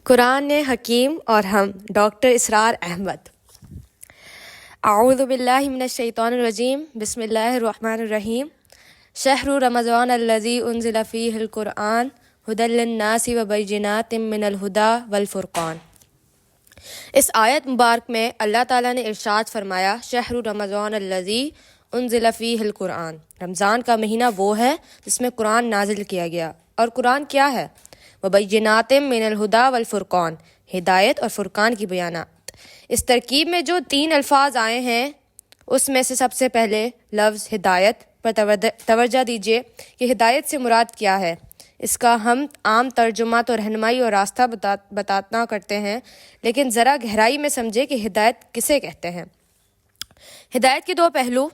قرآن حکیم اور ہم ڈاکٹر اسرار احمد۔ اعوذ باللہ من الشیطان الرجیم، بسم اللہ الرحمن الرحیم۔ شہر رمضان الذی انزل فیہ القرآن ھدی للناس وبینات من الہدی والفرقان۔ اس آیت مبارک میں اللہ تعالیٰ نے ارشاد فرمایا، شہر رمضان الذی انزل فیہ القرآن، رمضان کا مہینہ وہ ہے جس میں قرآن نازل کیا گیا۔ اور قرآن کیا ہے؟ وبینات من الہدی والفرقان، ہدایت اور فرقان کی بیانات۔ اس ترکیب میں جو 3 الفاظ آئے ہیں اس میں سے سب سے پہلے لفظ ہدایت پر توجہ دیجیے کہ ہدایت سے مراد کیا ہے۔ اس کا ہم عام ترجمہ تو رہنمائی اور راستہ بتانا کرتے ہیں، لیکن ذرا گہرائی میں سمجھے کہ ہدایت کسے کہتے ہیں۔ ہدایت کے 2 پہلو،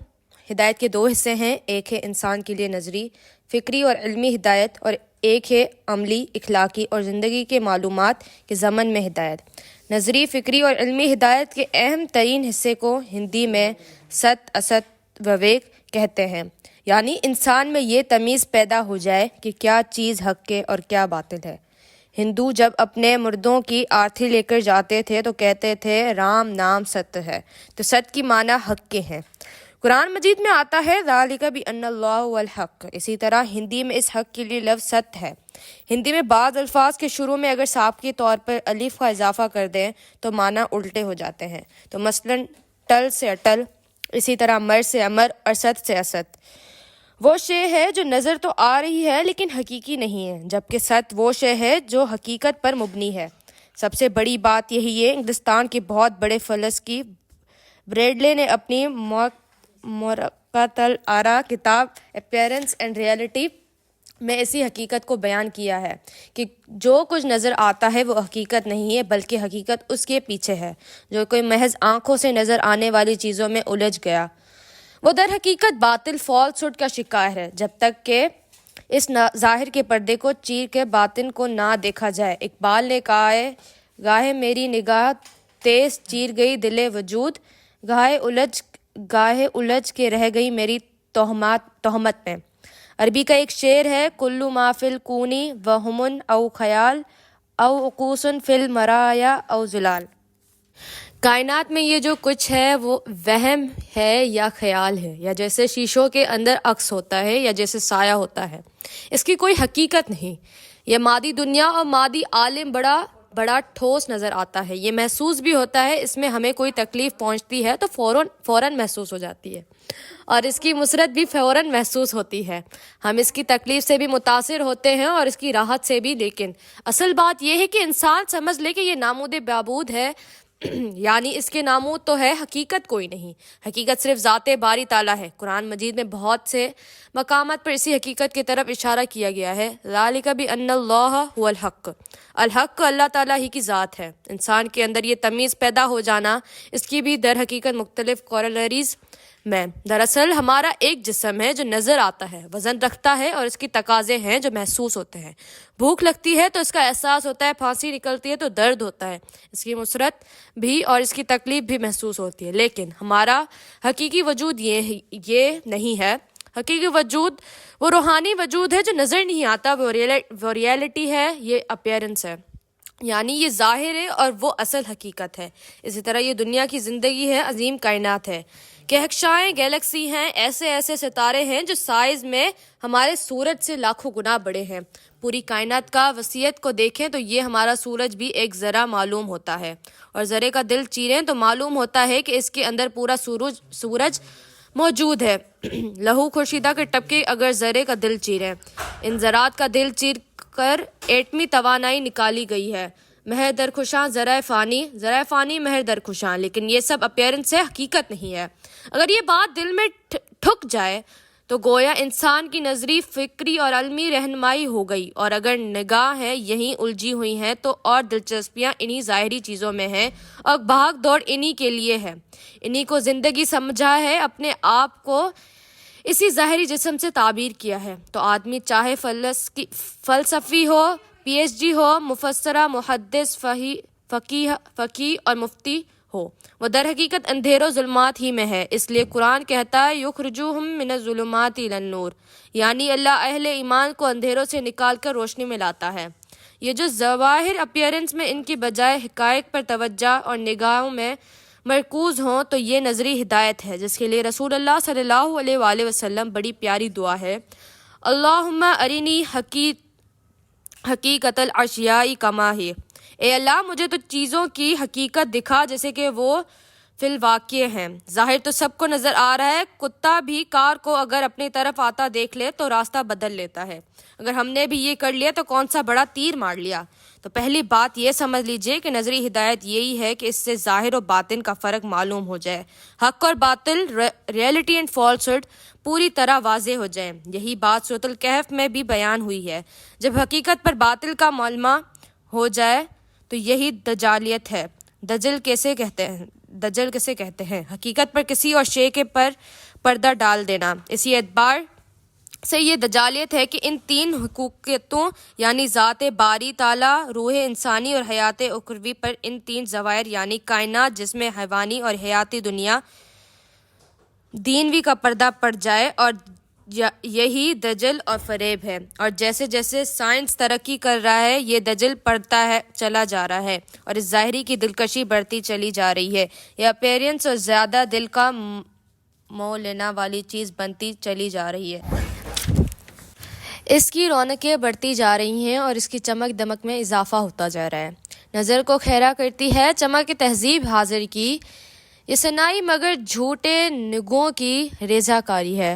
ہدایت کے 2 حصے ہیں، ایک ہے انسان کے لیے نظری، فکری اور علمی ہدایت، اور ایک ہے عملی، اخلاقی اور زندگی کے معلومات کے ضمن میں ہدایت۔ نظری، فکری اور علمی ہدایت کے اہم ترین حصے کو ہندی میں ست است وویک کہتے ہیں، یعنی انسان میں یہ تمیز پیدا ہو جائے کہ کیا چیز حق ہے اور کیا باطل ہے۔ ہندو جب اپنے مردوں کی آرتی لے کر جاتے تھے تو کہتے تھے رام نام ست ہے، تو ست کی معنی حق کے ہیں۔ قرآن مجید میں آتا ہے ذالک بان اللہ هو الحق، اسی طرح ہندی میں اس حق کے لیے لفظ ست ہے۔ ہندی میں بعض الفاظ کے شروع میں اگر سابقی طور پر الف کا اضافہ کر دیں تو معنی الٹے ہو جاتے ہیں، تو مثلاً ٹل سے اٹل، اسی طرح مر سے امر اور ست سے اسد۔ وہ شے ہے جو نظر تو آ رہی ہے لیکن حقیقی نہیں ہے، جبکہ ست وہ شے ہے جو حقیقت پر مبنی ہے۔ سب سے بڑی بات یہی ہے، انگلستان کے بہت بڑے فلسفی بریڈلے نے اپنی مرقۃ الآراء کتاب اپیرنس اینڈ ریئلٹی میں اسی حقیقت کو بیان کیا ہے کہ جو کچھ نظر آتا ہے وہ حقیقت نہیں ہے، بلکہ حقیقت اس کے پیچھے ہے۔ جو کوئی محض آنکھوں سے نظر آنے والی چیزوں میں الجھ گیا وہ در حقیقت باطل فالس ہوڈ کا شکار ہے، جب تک کہ اس ظاہر کے پردے کو چیر کے باطن کو نہ دیکھا جائے۔ اقبال نے کہا ہے، گاہے میری نگاہ تیز چیر گئی دل وجود، گاہے الجھ کے رہ گئی میری تہمت میں۔ عربی کا ایک شعر ہے، کلو ما فی الکونی وہمن او خیال او عکوسن فی المرایا او زلال۔ کائنات میں یہ جو کچھ ہے وہ وہم ہے یا خیال ہے، یا جیسے شیشوں کے اندر عکس ہوتا ہے یا جیسے سایہ ہوتا ہے، اس کی کوئی حقیقت نہیں۔ یہ مادی دنیا اور مادی عالم بڑا ٹھوس نظر آتا ہے، یہ محسوس بھی ہوتا ہے، اس میں ہمیں کوئی تکلیف پہنچتی ہے تو فوراً محسوس ہو جاتی ہے، اور اس کی مسرت بھی فوراً محسوس ہوتی ہے۔ ہم اس کی تکلیف سے بھی متاثر ہوتے ہیں اور اس کی راحت سے بھی، لیکن اصل بات یہ ہے کہ انسان سمجھ لے کہ یہ نامود معبود ہے، یعنی اس کے نامود تو ہے، حقیقت کوئی نہیں۔ حقیقت صرف ذات باری تعالیٰ ہے۔ قرآن مجید میں بہت سے مقامات پر اسی حقیقت کی طرف اشارہ کیا گیا ہے، ذالک بان اللہ هو الحق، الحق اللہ تعالیٰ ہی کی ذات ہے۔ انسان کے اندر یہ تمیز پیدا ہو جانا، اس کی بھی در حقیقت مختلف کورلریز میں۔ دراصل ہمارا ایک جسم ہے جو نظر آتا ہے، وزن رکھتا ہے، اور اس کی تقاضے ہیں جو محسوس ہوتے ہیں۔ بھوک لگتی ہے تو اس کا احساس ہوتا ہے، پھانسی نکلتی ہے تو درد ہوتا ہے، اس کی مسرت بھی اور اس کی تکلیف بھی محسوس ہوتی ہے، لیکن ہمارا حقیقی وجود یہ نہیں ہے۔ حقیقی وجود وہ روحانی وجود ہے جو نظر نہیں آتا، وہ ریئلٹی ہے، یہ اپیرنس ہے، یعنی یہ ظاہر ہے اور وہ اصل حقیقت ہے۔ اسی طرح یہ دنیا کی زندگی ہے، عظیم کائنات ہے، کہکشائیں، گیلیکسی ہیں، ایسے ستارے ہیں جو سائز میں ہمارے سورج سے لاکھوں گنا بڑے ہیں۔ پوری کائنات کا وسعت کو دیکھیں تو یہ ہمارا سورج بھی ایک ذرہ معلوم ہوتا ہے، اور ذرے کا دل چیریں تو معلوم ہوتا ہے کہ اس کے اندر پورا سورج موجود ہے۔ لہو خورشیدہ کے ٹپکے اگر ذرے کا دل چیریں، ان ذرات کا دل چیر کر ایٹمی توانائی نکالی گئی ہے۔ مہر درخشاں ذرائع فانی مہر درخشاں، لیکن یہ سب اپیرنس ہے، حقیقت نہیں ہے۔ اگر یہ بات دل میں ٹھک جائے تو گویا انسان کی نظری، فکری اور علمی رہنمائی ہو گئی، اور اگر نگاہیں یہیں الجھی ہوئی ہیں تو اور دلچسپیاں انہی ظاہری چیزوں میں ہیں، اور بھاگ دوڑ انہی کے لیے ہے، انہی کو زندگی سمجھا ہے، اپنے آپ کو اسی ظاہری جسم سے تعبیر کیا ہے، تو آدمی چاہے فلسفی ہو، پی ایچ ڈی ہو، مفسرہ، محدث، فقیہ اور مفتی ہو، وہ در حقیقت اندھیروں ظلمات ہی میں ہے۔ اس لیے قرآن کہتا ہے یخرجوہم من الظلمات الی النور، یعنی اللہ اہل ایمان کو اندھیروں سے نکال کر روشنی میں لاتا ہے۔ یہ جو ظواہر اپیرنس میں ان کی بجائے حقائق پر توجہ اور نگاہوں میں مرکوز ہوں تو یہ نظری ہدایت ہے، جس کے لیے رسول اللہ صلی اللہ علیہ وآلہ وسلم بڑی پیاری دعا ہے، اللہم ارینی حقیقت الاشیاء کما ہے، اے اللہ مجھے تو چیزوں کی حقیقت دکھا جیسے کہ وہ فی الواقع ہیں۔ ظاہر تو سب کو نظر آ رہا ہے، کتا بھی کار کو اگر اپنی طرف آتا دیکھ لے تو راستہ بدل لیتا ہے، اگر ہم نے بھی یہ کر لیا تو کون سا بڑا تیر مار لیا۔ تو پہلی بات یہ سمجھ لیجئے کہ نظری ہدایت یہی ہے کہ اس سے ظاہر و باطن کا فرق معلوم ہو جائے، حق اور باطل، ریئلٹی اینڈ فالسہڈ پوری طرح واضح ہو جائے۔ یہی بات سورۃ الکہف میں بھی بیان ہوئی ہے، جب حقیقت پر باطل کا معلومہ ہو جائے تو یہی دجالیت ہے۔ دجل کسے کہتے ہیں؟ حقیقت پر کسی اور شے کے پر پردہ ڈال دینا۔ اسی اعتبار سے یہ دجالیت ہے کہ ان تین حقیقتوں یعنی ذات باری تعالیٰ، روح انسانی اور حیات اخروی پر ان تین ظواہر یعنی کائنات، جسم حیوانی اور حیاتی دنیا دینوی کا پردہ پڑ جائے، اور یہی دجل اور فریب ہے۔ اور جیسے جیسے سائنس ترقی کر رہا ہے یہ دجل پڑتا ہے چلا جا رہا ہے اور اس ظاہری کی دلکشی بڑھتی چلی جا رہی ہے، یہ اپیرنس اور زیادہ دل کا موہ لینا والی چیز بنتی چلی جا رہی ہے، اس کی رونقیں بڑھتی جا رہی ہیں اور اس کی چمک دمک میں اضافہ ہوتا جا رہا ہے۔ نظر کو خیرہ کرتی ہے چمک تہذیب حاضر کی، یہ سنائی مگر جھوٹے نگوں کی ریزہ کاری ہے،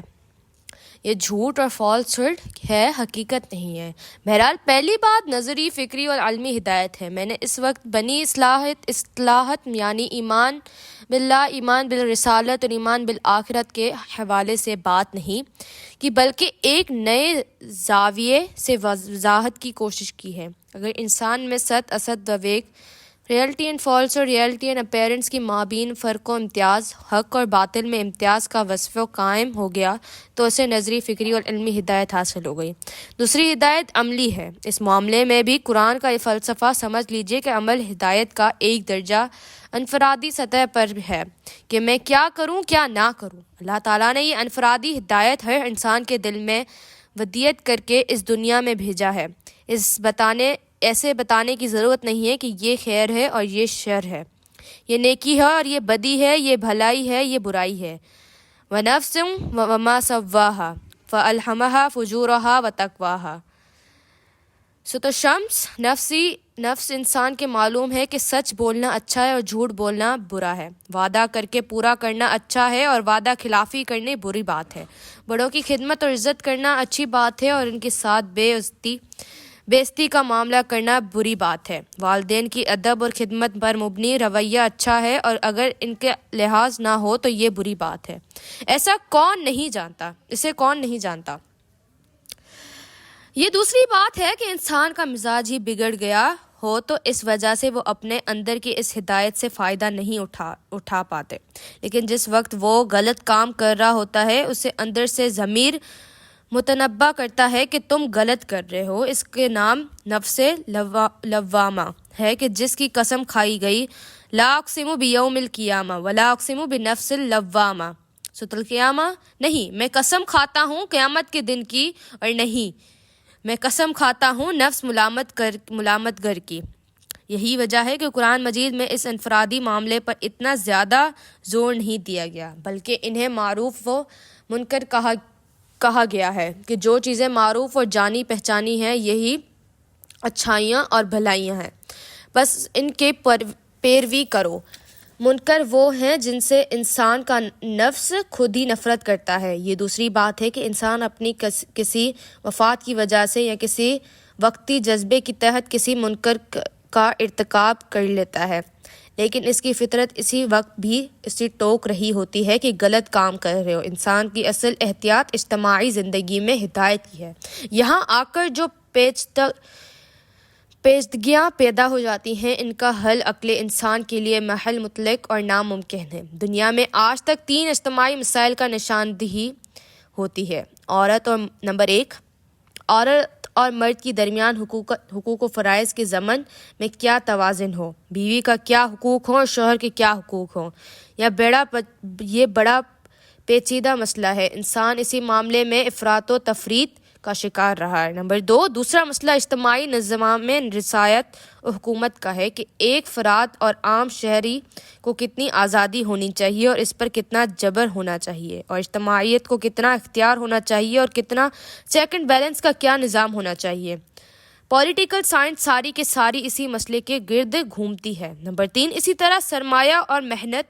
یہ جھوٹ اور فالسہڈ ہے، حقیقت نہیں ہے۔ بہرحال پہلی بات نظری، فکری اور علمی ہدایت ہے۔ میں نے اس وقت بنی اصلاحات یعنی ایمان باللہ، ایمان بالرسالت اور ایمان بالآخرت کے حوالے سے بات نہیں کی، بلکہ ایک نئے زاویے سے وضاحت کی کوشش کی ہے۔ اگر انسان میں ست Asad Vivek, reality and false اور ریئلٹی اینڈ اپیرنس کی مابین فرق و امتیاز، حق اور باطل میں امتیاز کا وصف قائم ہو گیا تو اسے نظری، فکری اور علمی ہدایت حاصل ہو گئی۔ دوسری ہدایت عملی ہے۔ اس معاملے میں بھی قرآن کا یہ فلسفہ سمجھ لیجئے کہ عمل ہدایت کا ایک درجہ انفرادی سطح پر ہے کہ میں کیا کروں کیا نہ کروں۔ اللہ تعالیٰ نے یہ انفرادی ہدایت ہر انسان کے دل میں ودیت کر کے اس دنیا میں بھیجا ہے۔ ایسے بتانے کی ضرورت نہیں ہے کہ یہ خیر ہے اور یہ شر ہے، یہ نیکی ہے اور یہ بدی ہے، یہ بھلائی ہے، یہ برائی ہے۔ وَنَفْسٍ وَمَا سَوَّاهَا فَأَلْهَمَهَا فُجُورَهَا وَتَقْوَاهَا۔ تو شمس نفس انسان کے معلوم ہے کہ سچ بولنا اچھا ہے اور جھوٹ بولنا برا ہے، وعدہ کر کے پورا کرنا اچھا ہے اور وعدہ خلافی کرنے بری بات ہے، بڑوں کی خدمت اور عزت کرنا اچھی بات ہے اور ان کے ساتھ بے عزتی کا معاملہ کرنا بری بات ہے، والدین کی ادب اور خدمت پر مبنی رویہ اچھا ہے اور اگر ان کے لحاظ نہ ہو تو یہ بری بات ہے۔ اسے کون نہیں جانتا؟ یہ دوسری بات ہے کہ انسان کا مزاج ہی بگڑ گیا ہو تو اس وجہ سے وہ اپنے اندر کی اس ہدایت سے فائدہ نہیں اٹھا پاتے، لیکن جس وقت وہ غلط کام کر رہا ہوتا ہے اسے اندر سے ضمیر متنبہ کرتا ہے کہ تم غلط کر رہے ہو۔ اس کے نام نفس لوامہ ہے کہ جس کی قسم کھائی گئی، لا اقسم بیوم القیامہ ولا اقسم بنفس اللوامہ، سورۃ القیامہ، نہیں میں قسم کھاتا ہوں قیامت کے دن کی، اور نہیں میں قسم کھاتا ہوں نفس ملامت گر کی۔ یہی وجہ ہے کہ قرآن مجید میں اس انفرادی معاملے پر اتنا زیادہ زور نہیں دیا گیا، بلکہ انہیں معروف و منکر کہا گیا ہے کہ جو چیزیں معروف اور جانی پہچانی ہیں یہی اچھائیاں اور بھلائیاں ہیں، بس ان کے پیروی کرو۔ منکر وہ ہیں جن سے انسان کا نفس خود ہی نفرت کرتا ہے۔ یہ دوسری بات ہے کہ انسان اپنی کسی وفات کی وجہ سے یا کسی وقتی جذبے کے تحت کسی منکر کا ارتکاب کر لیتا ہے، لیکن اس کی فطرت اسی وقت بھی اسی ٹوک رہی ہوتی ہے کہ غلط کام کر رہے ہو۔ انسان کی اصل احتیاط اجتماعی زندگی میں ہدایت کی ہے۔ یہاں آ کر جو پیچیدگیاں پیدا ہو جاتی ہیں ان کا حل عقل انسان کے لیے محل مطلق اور ناممکن ہے۔ دنیا میں آج تک 3 اجتماعی مسائل کا نشاندہی ہوتی ہے۔ نمبر 1، عورت اور مرد کے درمیان حقوق و فرائض کے ضمن میں کیا توازن ہو، بیوی کا کیا حقوق ہوں اور شوہر کے کیا حقوق ہوں، یہ بڑا پیچیدہ مسئلہ ہے۔ انسان اسی معاملے میں افراط و تفریط کا شکار رہا ہے۔ نمبر 2، دوسرا مسئلہ اجتماعی نظام میں رسایت و حکومت کا ہے کہ ایک فرد اور عام شہری کو کتنی آزادی ہونی چاہیے اور اس پر کتنا جبر ہونا چاہیے، اور اجتماعیت کو کتنا اختیار ہونا چاہیے اور کتنا چیک اینڈ بیلنس کا کیا نظام ہونا چاہیے۔ پولیٹیکل سائنس ساری کے ساری اسی مسئلے کے گرد گھومتی ہے۔ نمبر 3، اسی طرح سرمایہ اور محنت،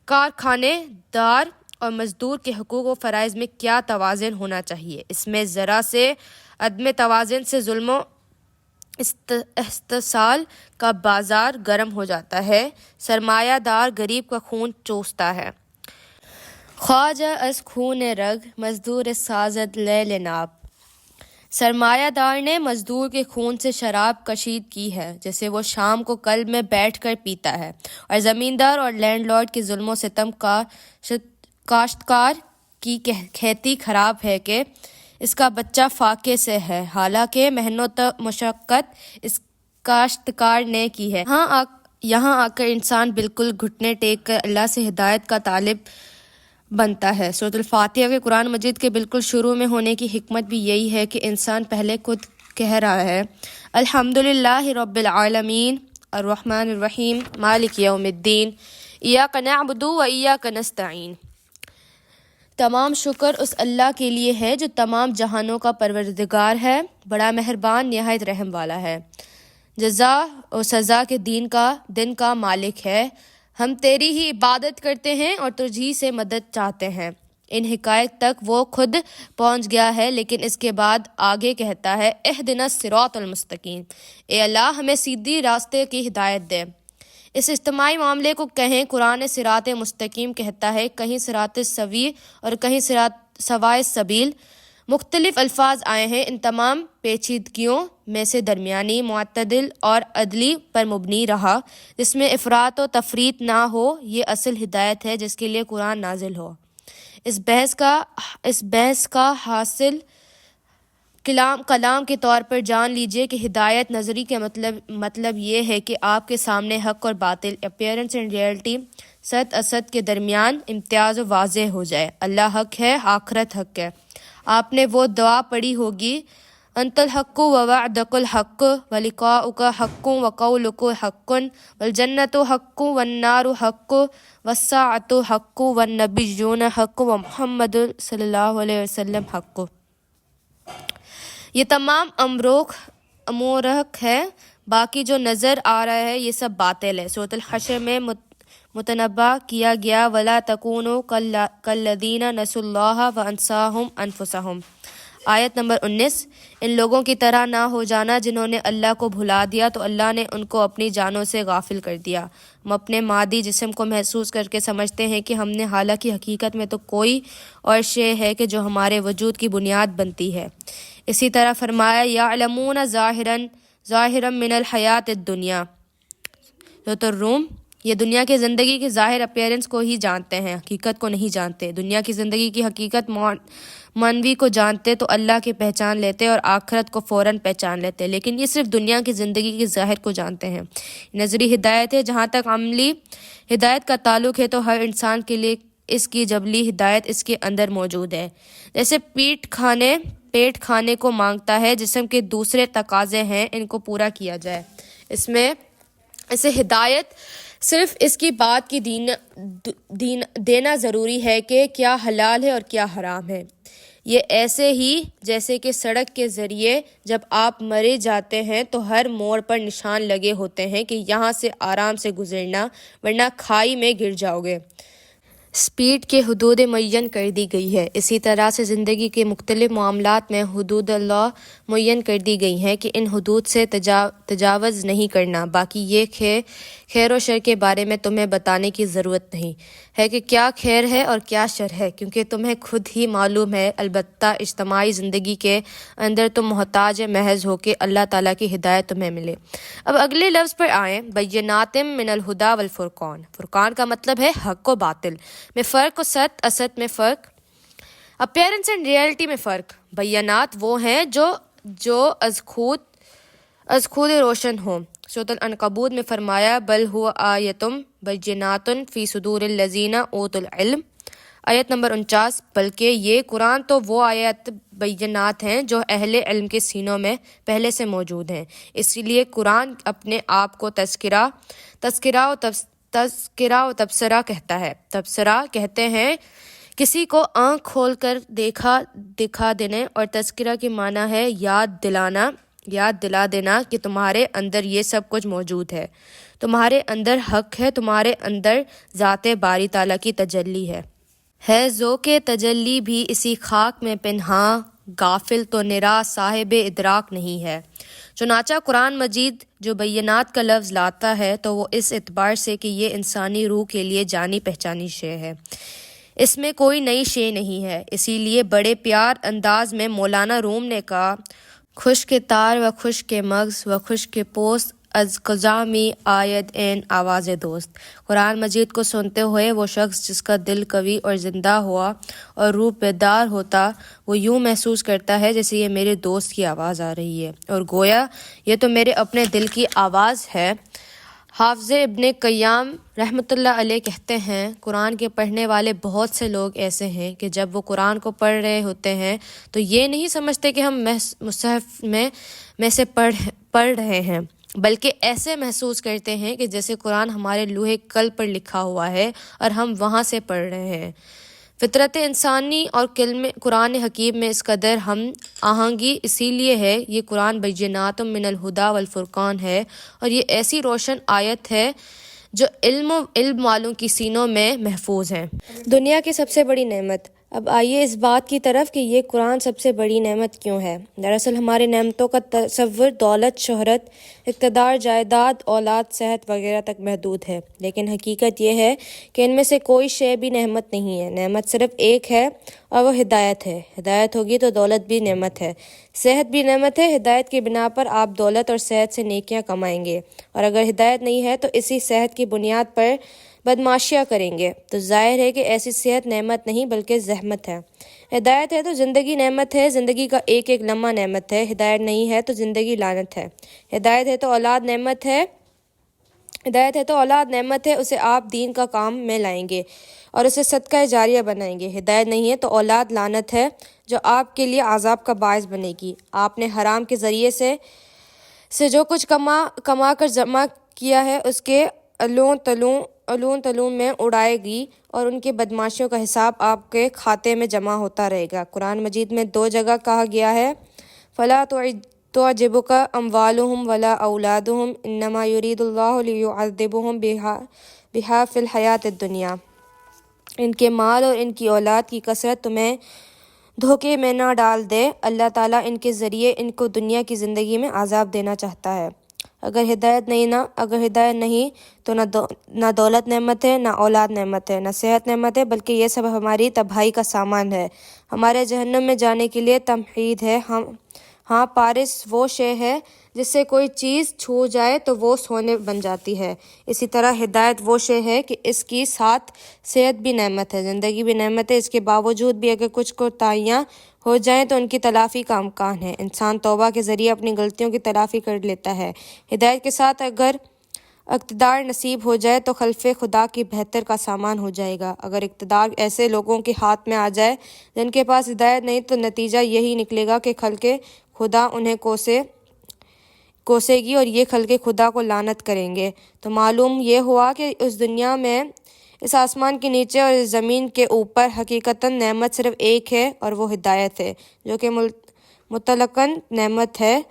کارخانے دار اور مزدور کے حقوق و فرائض میں کیا توازن ہونا چاہیے۔ اس میں ذرا سے عدم توازن سے ظلم و استحصال کا بازار گرم ہو جاتا ہے، سرمایہ دار غریب کا خون چوستا ہے۔ خواجہ از خون رگ مزدور سازد لیل ناب، سرمایہ دار نے مزدور کے خون سے شراب کشید کی ہے جیسے وہ شام کو کلب میں بیٹھ کر پیتا ہے، اور زمیندار اور لینڈ لارڈ کے ظلم و ستم کا کاشتکار کی کھیتی خراب ہے کہ اس کا بچہ فاقے سے ہے، حالانکہ محنت و مشقت اس کاشتکار نے کی ہے۔ یہاں آ کر انسان بالکل گھٹنے ٹیک کر اللہ سے ہدایت کا طالب بنتا ہے۔ سورۃ الفاتحہ کے قرآن مجید کے بالکل شروع میں ہونے کی حکمت بھی یہی ہے کہ انسان پہلے خود کہہ رہا ہے الحمدللہ رب العالمین الرحمن الرحیم مالک یوم الدین ایاک نعبد و ایاک نستعین، تمام شکر اس اللہ کے لیے ہے جو تمام جہانوں کا پروردگار ہے، بڑا مہربان نہایت رحم والا ہے، جزا اور سزا کے دن کا مالک ہے، ہم تیری ہی عبادت کرتے ہیں اور تجھی سے مدد چاہتے ہیں۔ ان حقائق تک وہ خود پہنچ گیا ہے، لیکن اس کے بعد آگے کہتا ہے اہدنا الصراط المستقیم، اے اللہ ہمیں سیدھی راستے کی ہدایت دے۔ اس اجتماعی معاملے کو کہیں قرآن صراط مستقیم کہتا ہے، کہیں صراط سوی اور کہیں صراط سوائے سبیل، مختلف الفاظ آئے ہیں۔ ان تمام پیچیدگیوں میں سے درمیانی، معتدل اور عدلی پر مبنی رہا، جس میں افراط و تفریط نہ ہو، یہ اصل ہدایت ہے جس کے لیے قرآن نازل ہو۔ اس بحث کا حاصل کلام کے طور پر جان لیجئے کہ ہدایت نظری کے مطلب یہ ہے کہ آپ کے سامنے حق اور باطل، اپیرنس اینڈ ریئلٹی، ست اسد کے درمیان امتیاز واضح ہو جائے۔ اللہ حق ہے، آخرت حق ہے۔ آپ نے وہ دعا پڑھی ہوگی انت الحق ووعدک الحق ولقاؤک حق وقولک حق والجنۃ حق والنار حق والساعۃ حق والنبیون حق ومحمد صلی اللہ علیہ وسلم حق۔ یہ تمام امورک ہے، باقی جو نظر آ رہا ہے یہ سب باطل ہے۔ سورۃ الحشر میں متنبہ کیا گیا وَلَا تَكُونُوا كَالَّذِينَ نَسُوا اللَّهَ وَأَنسَاهُمْ أَنفُسَهُمْ، آیت نمبر 19۔ ان لوگوں کی طرح نہ ہو جانا جنہوں نے اللہ کو بھلا دیا تو اللہ نے ان کو اپنی جانوں سے غافل کر دیا۔ ہم اپنے مادی جسم کو محسوس کر کے سمجھتے ہیں کہ ہم نے، حالانکہ حقیقت میں تو کوئی اور شے ہے کہ جو ہمارے وجود کی بنیاد بنتی ہے۔ اسی طرح فرمایا یعلمون ظاہرا من الحیات الدنیا، سورۃ الروم، یہ دنیا کی زندگی کے ظاہر اپیرنس کو ہی جانتے ہیں، حقیقت کو نہیں جانتے۔ دنیا کی زندگی کی حقیقت معنوی کو جانتے تو اللہ کی پہچان لیتے اور آخرت کو فوراً پہچان لیتے، لیکن یہ صرف دنیا کی زندگی کے ظاہر کو جانتے ہیں۔ نظری ہدایت ہے۔ جہاں تک عملی ہدایت کا تعلق ہے تو ہر انسان کے لیے اس کی جبلی ہدایت اس کے اندر موجود ہے۔ جیسے پیٹ کھانے کو مانگتا ہے، جسم کے دوسرے تقاضے ہیں ان کو پورا کیا جائے۔ اسے ہدایت صرف اس کی بات کی دینا ضروری ہے کہ کیا حلال ہے اور کیا حرام ہے۔ یہ ایسے ہی جیسے کہ سڑک کے ذریعے جب آپ مرے جاتے ہیں تو ہر موڑ پر نشان لگے ہوتے ہیں کہ یہاں سے آرام سے گزرنا ورنہ کھائی میں گر جاؤ گے۔ سپیڈ کی حدود معین کر دی گئی ہے۔ اسی طرح سے زندگی کے مختلف معاملات میں حدود اللہ معین کر دی گئی ہیں کہ ان حدود سے تجاوز نہیں کرنا۔ باقی یہ خیر و شر کے بارے میں تمہیں بتانے کی ضرورت نہیں ہے کہ کیا خیر ہے اور کیا شر ہے، کیونکہ تمہیں خود ہی معلوم ہے۔ البتہ اجتماعی زندگی کے اندر تم محتاج محض ہو کہ اللہ تعالیٰ کی ہدایت تمہیں ملے۔ اب اگلے لفظ پر آئیں، بینات من الہدی والفرقان۔ فرقان کا مطلب ہے حق و باطل میں فرق، و ست اسد میں فرق، اپیرنس اینڈ ریئلٹی میں فرق۔ بینات وہ ہیں جو از خود روشن ہوں۔ سورۃ العنکبوت میں فرمایا بل هو آیۃ بینات فی صدور الذین اوتوا العلم، آیت نمبر 49، بلکہ یہ قرآن تو وہ آیت بینات ہیں جو اہل علم کے سینوں میں پہلے سے موجود ہیں، اسی لیے قرآن اپنے آپ کو تذکرہ و تبصرہ کہتا ہے۔ تبصرہ کہتے ہیں کسی کو آنکھ کھول کر دکھا دینے، اور تذکرہ کی معنی ہے یاد دلا دینا کہ تمہارے اندر یہ سب کچھ موجود ہے، تمہارے اندر حق ہے، تمہارے اندر ذات باری تعالیٰ کی تجلی ہے ذوق تجلی بھی اسی خاک میں پنہاں، غافل تو نرا صاحب ادراک نہیں ہے۔ چنانچہ قرآن مجید جو بینات کا لفظ لاتا ہے تو وہ اس اعتبار سے کہ یہ انسانی روح کے لیے جانی پہچانی شے ہے، اس میں کوئی نئی شے نہیں ہے، اسی لیے بڑے پیار انداز میں مولانا روم نے کہا، خوش کے تار و خوش کے مغز و خوش کے پوست از قزامی آید این آواز دوست۔ قرآن مجید کو سنتے ہوئے وہ شخص جس کا دل قوی اور زندہ ہوا اور روح بیدار ہوتا، وہ یوں محسوس کرتا ہے جیسے یہ میرے دوست کی آواز آ رہی ہے، اور گویا یہ تو میرے اپنے دل کی آواز ہے۔ حافظ ابن قیام رحمۃ اللہ علیہ کہتے ہیں، قرآن کے پڑھنے والے بہت سے لوگ ایسے ہیں کہ جب وہ قرآن کو پڑھ رہے ہوتے ہیں تو یہ نہیں سمجھتے کہ ہم مصحف میں سے پڑھ رہے ہیں، بلکہ ایسے محسوس کرتے ہیں کہ جیسے قرآن ہمارے لوح قلب پر لکھا ہوا ہے اور ہم وہاں سے پڑھ رہے ہیں۔ فطرت انسانی اور قرآن حکیم میں اس قدر ہم آہنگی اسی لیے ہے، یہ قرآن بینات من الہدی والفرقان ہے، اور یہ ایسی روشن آیت ہے جو علم والوں کی سینوں میں محفوظ ہیں۔ دنیا کی سب سے بڑی نعمت۔ اب آئیے اس بات کی طرف کہ یہ قرآن سب سے بڑی نعمت کیوں ہے۔ دراصل ہمارے نعمتوں کا تصور دولت، شہرت، اقتدار، جائیداد، اولاد، صحت وغیرہ تک محدود ہے، لیکن حقیقت یہ ہے کہ ان میں سے کوئی شے بھی نعمت نہیں ہے۔ نعمت صرف ایک ہے اور وہ ہدایت ہے۔ ہدایت ہوگی تو دولت بھی نعمت ہے، صحت بھی نعمت ہے۔ ہدایت کی بنا پر آپ دولت اور صحت سے نیکیاں کمائیں گے، اور اگر ہدایت نہیں ہے تو اسی صحت کی بنیاد پر بدمعاشیاں کریں گے، تو ظاہر ہے کہ ایسی صحت نعمت نہیں بلکہ زحمت ہے۔ ہدایت ہے تو زندگی نعمت ہے، زندگی کا ایک ایک لمحہ نعمت ہے۔ ہدایت نہیں ہے تو زندگی لعنت ہے۔ ہدایت ہے تو اولاد نعمت ہے، اسے آپ دین کا کام میں لائیں گے اور اسے صدقہ جاریہ بنائیں گے۔ ہدایت نہیں ہے تو اولاد لعنت ہے، جو آپ کے لیے عذاب کا باعث بنے گی۔ آپ نے حرام کے ذریعے سے جو کچھ کما کر جمع کیا ہے اس کے علون تلون میں اڑائے گی، اور ان کی بدمعاشیوں کا حساب آپ کے کھاتے میں جمع ہوتا رہے گا۔ قرآن مجید میں 2 جگہ کہا گیا ہے، فَلَا تُعْجِبْكَ أَمْوَالُهُمْ وَلَا أَوْلَادُهُمْ إِنَّمَا يُرِيدُ اللَّهُ لِيُعَذِّبَهُمْ بِهَا فِي الْحَيَاةِ الدُّنْيَا۔ ان کے مال اور ان کی اولاد کی کثرت تمہیں دھوکے میں نہ ڈال دے، اللہ تعالیٰ ان کے ذریعے ان کو دنیا کی زندگی میں عذاب دینا چاہتا ہے۔ اگر ہدایت نہیں تو نہ دولت نعمت ہے، نہ اولاد نعمت ہے، نہ صحت نعمت ہے، بلکہ یہ سب ہماری تباہی کا سامان ہے، ہمارے جہنم میں جانے کے لیے تمہید ہے۔ ہاں، پارس وہ شے ہے جس سے کوئی چیز چھو جائے تو وہ سونے بن جاتی ہے، اسی طرح ہدایت وہ شے ہے کہ اس کی ساتھ صحت بھی نعمت ہے، زندگی بھی نعمت ہے، اس کے باوجود بھی اگر کچھ کوتاہیاں ہو جائیں تو ان کی تلافی کا امکان ہے۔ انسان توبہ کے ذریعے اپنی غلطیوں کی تلافی کر لیتا ہے۔ ہدایت کے ساتھ اگر اقتدار نصیب ہو جائے تو خلف خدا کی بہتر کا سامان ہو جائے گا۔ اگر اقتدار ایسے لوگوں کے ہاتھ میں آ جائے جن کے پاس ہدایت نہیں تو نتیجہ یہی نکلے گا کہ خلق خدا انہیں کوسے گی اور یہ خلق خدا کو لعنت کریں گے۔ تو معلوم یہ ہوا کہ اس دنیا میں، اس آسمان کے نیچے اور اس زمین کے اوپر حقیقتاً نعمت صرف ایک ہے، اور وہ ہدایت ہے، جو کہ مطلقاً نعمت ہے،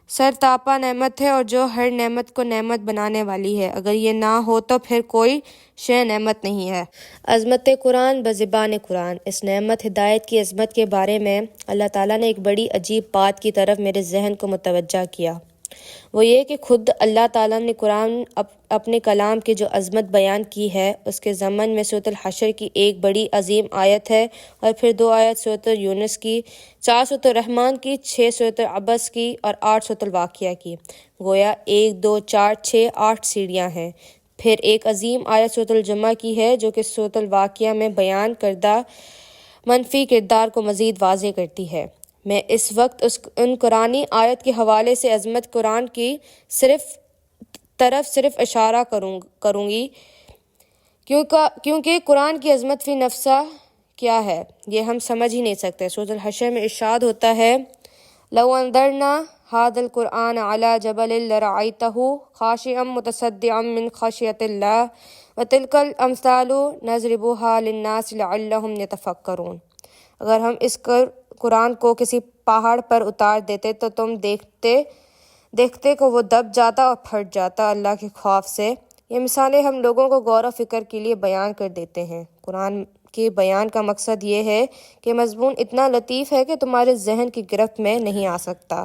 سرتاپا نعمت ہے، اور جو ہر نعمت کو نعمت بنانے والی ہے۔ اگر یہ نہ ہو تو پھر کوئی شے نعمت نہیں ہے۔ عظمت قرآن بزبان قرآن۔ اس نعمت ہدایت کی عظمت کے بارے میں اللہ تعالیٰ نے ایک بڑی عجیب بات کی طرف میرے ذہن کو متوجہ کیا، وہ یہ کہ خود اللہ تعالیٰ نے قرآن اپنے کلام کی جو عظمت بیان کی ہے، اس کے ضمن میں سورۃ الحشر کی ایک بڑی عظیم آیت ہے، اور پھر 2 آیت سورۃ یونس کی، 4 سورۃ الرحمن کی، 6 سورۃ عبس کی اور 8 سورۃ الواقعہ کی۔ گویا 1 2 4 6 8 سیڑھیاں ہیں۔ پھر ایک عظیم آیت سورۃ الجمعہ کی ہے جو کہ سورۃ الواقعہ میں بیان کردہ منفی کردار کو مزید واضح کرتی ہے۔ میں اس وقت ان قرآنی آیت کے حوالے سے عظمت قرآن کی صرف اشارہ کروں گی کیونکہ قرآن کی عظمت فی نفسہ کیا ہے یہ ہم سمجھ ہی نہیں سکتے۔ سورۃ الحشر میں ارشاد ہوتا ہے لو انذرنا هذا القرآن على جبل لرأيته خاشعا متصدعا من خشية الله وتلك الأمثال نضربها للناس لعلهم يتفكرون۔ اگر ہم اس قرآن کو کسی پہاڑ پر اتار دیتے تو تم دیکھتے کہ وہ دب جاتا اور پھٹ جاتا اللہ کے خوف سے۔ یہ مثالیں ہم لوگوں کو غور و فکر کے لیے بیان کر دیتے ہیں۔ قرآن کے بیان کا مقصد یہ ہے کہ مضمون اتنا لطیف ہے کہ تمہارے ذہن کی گرفت میں نہیں آ سکتا۔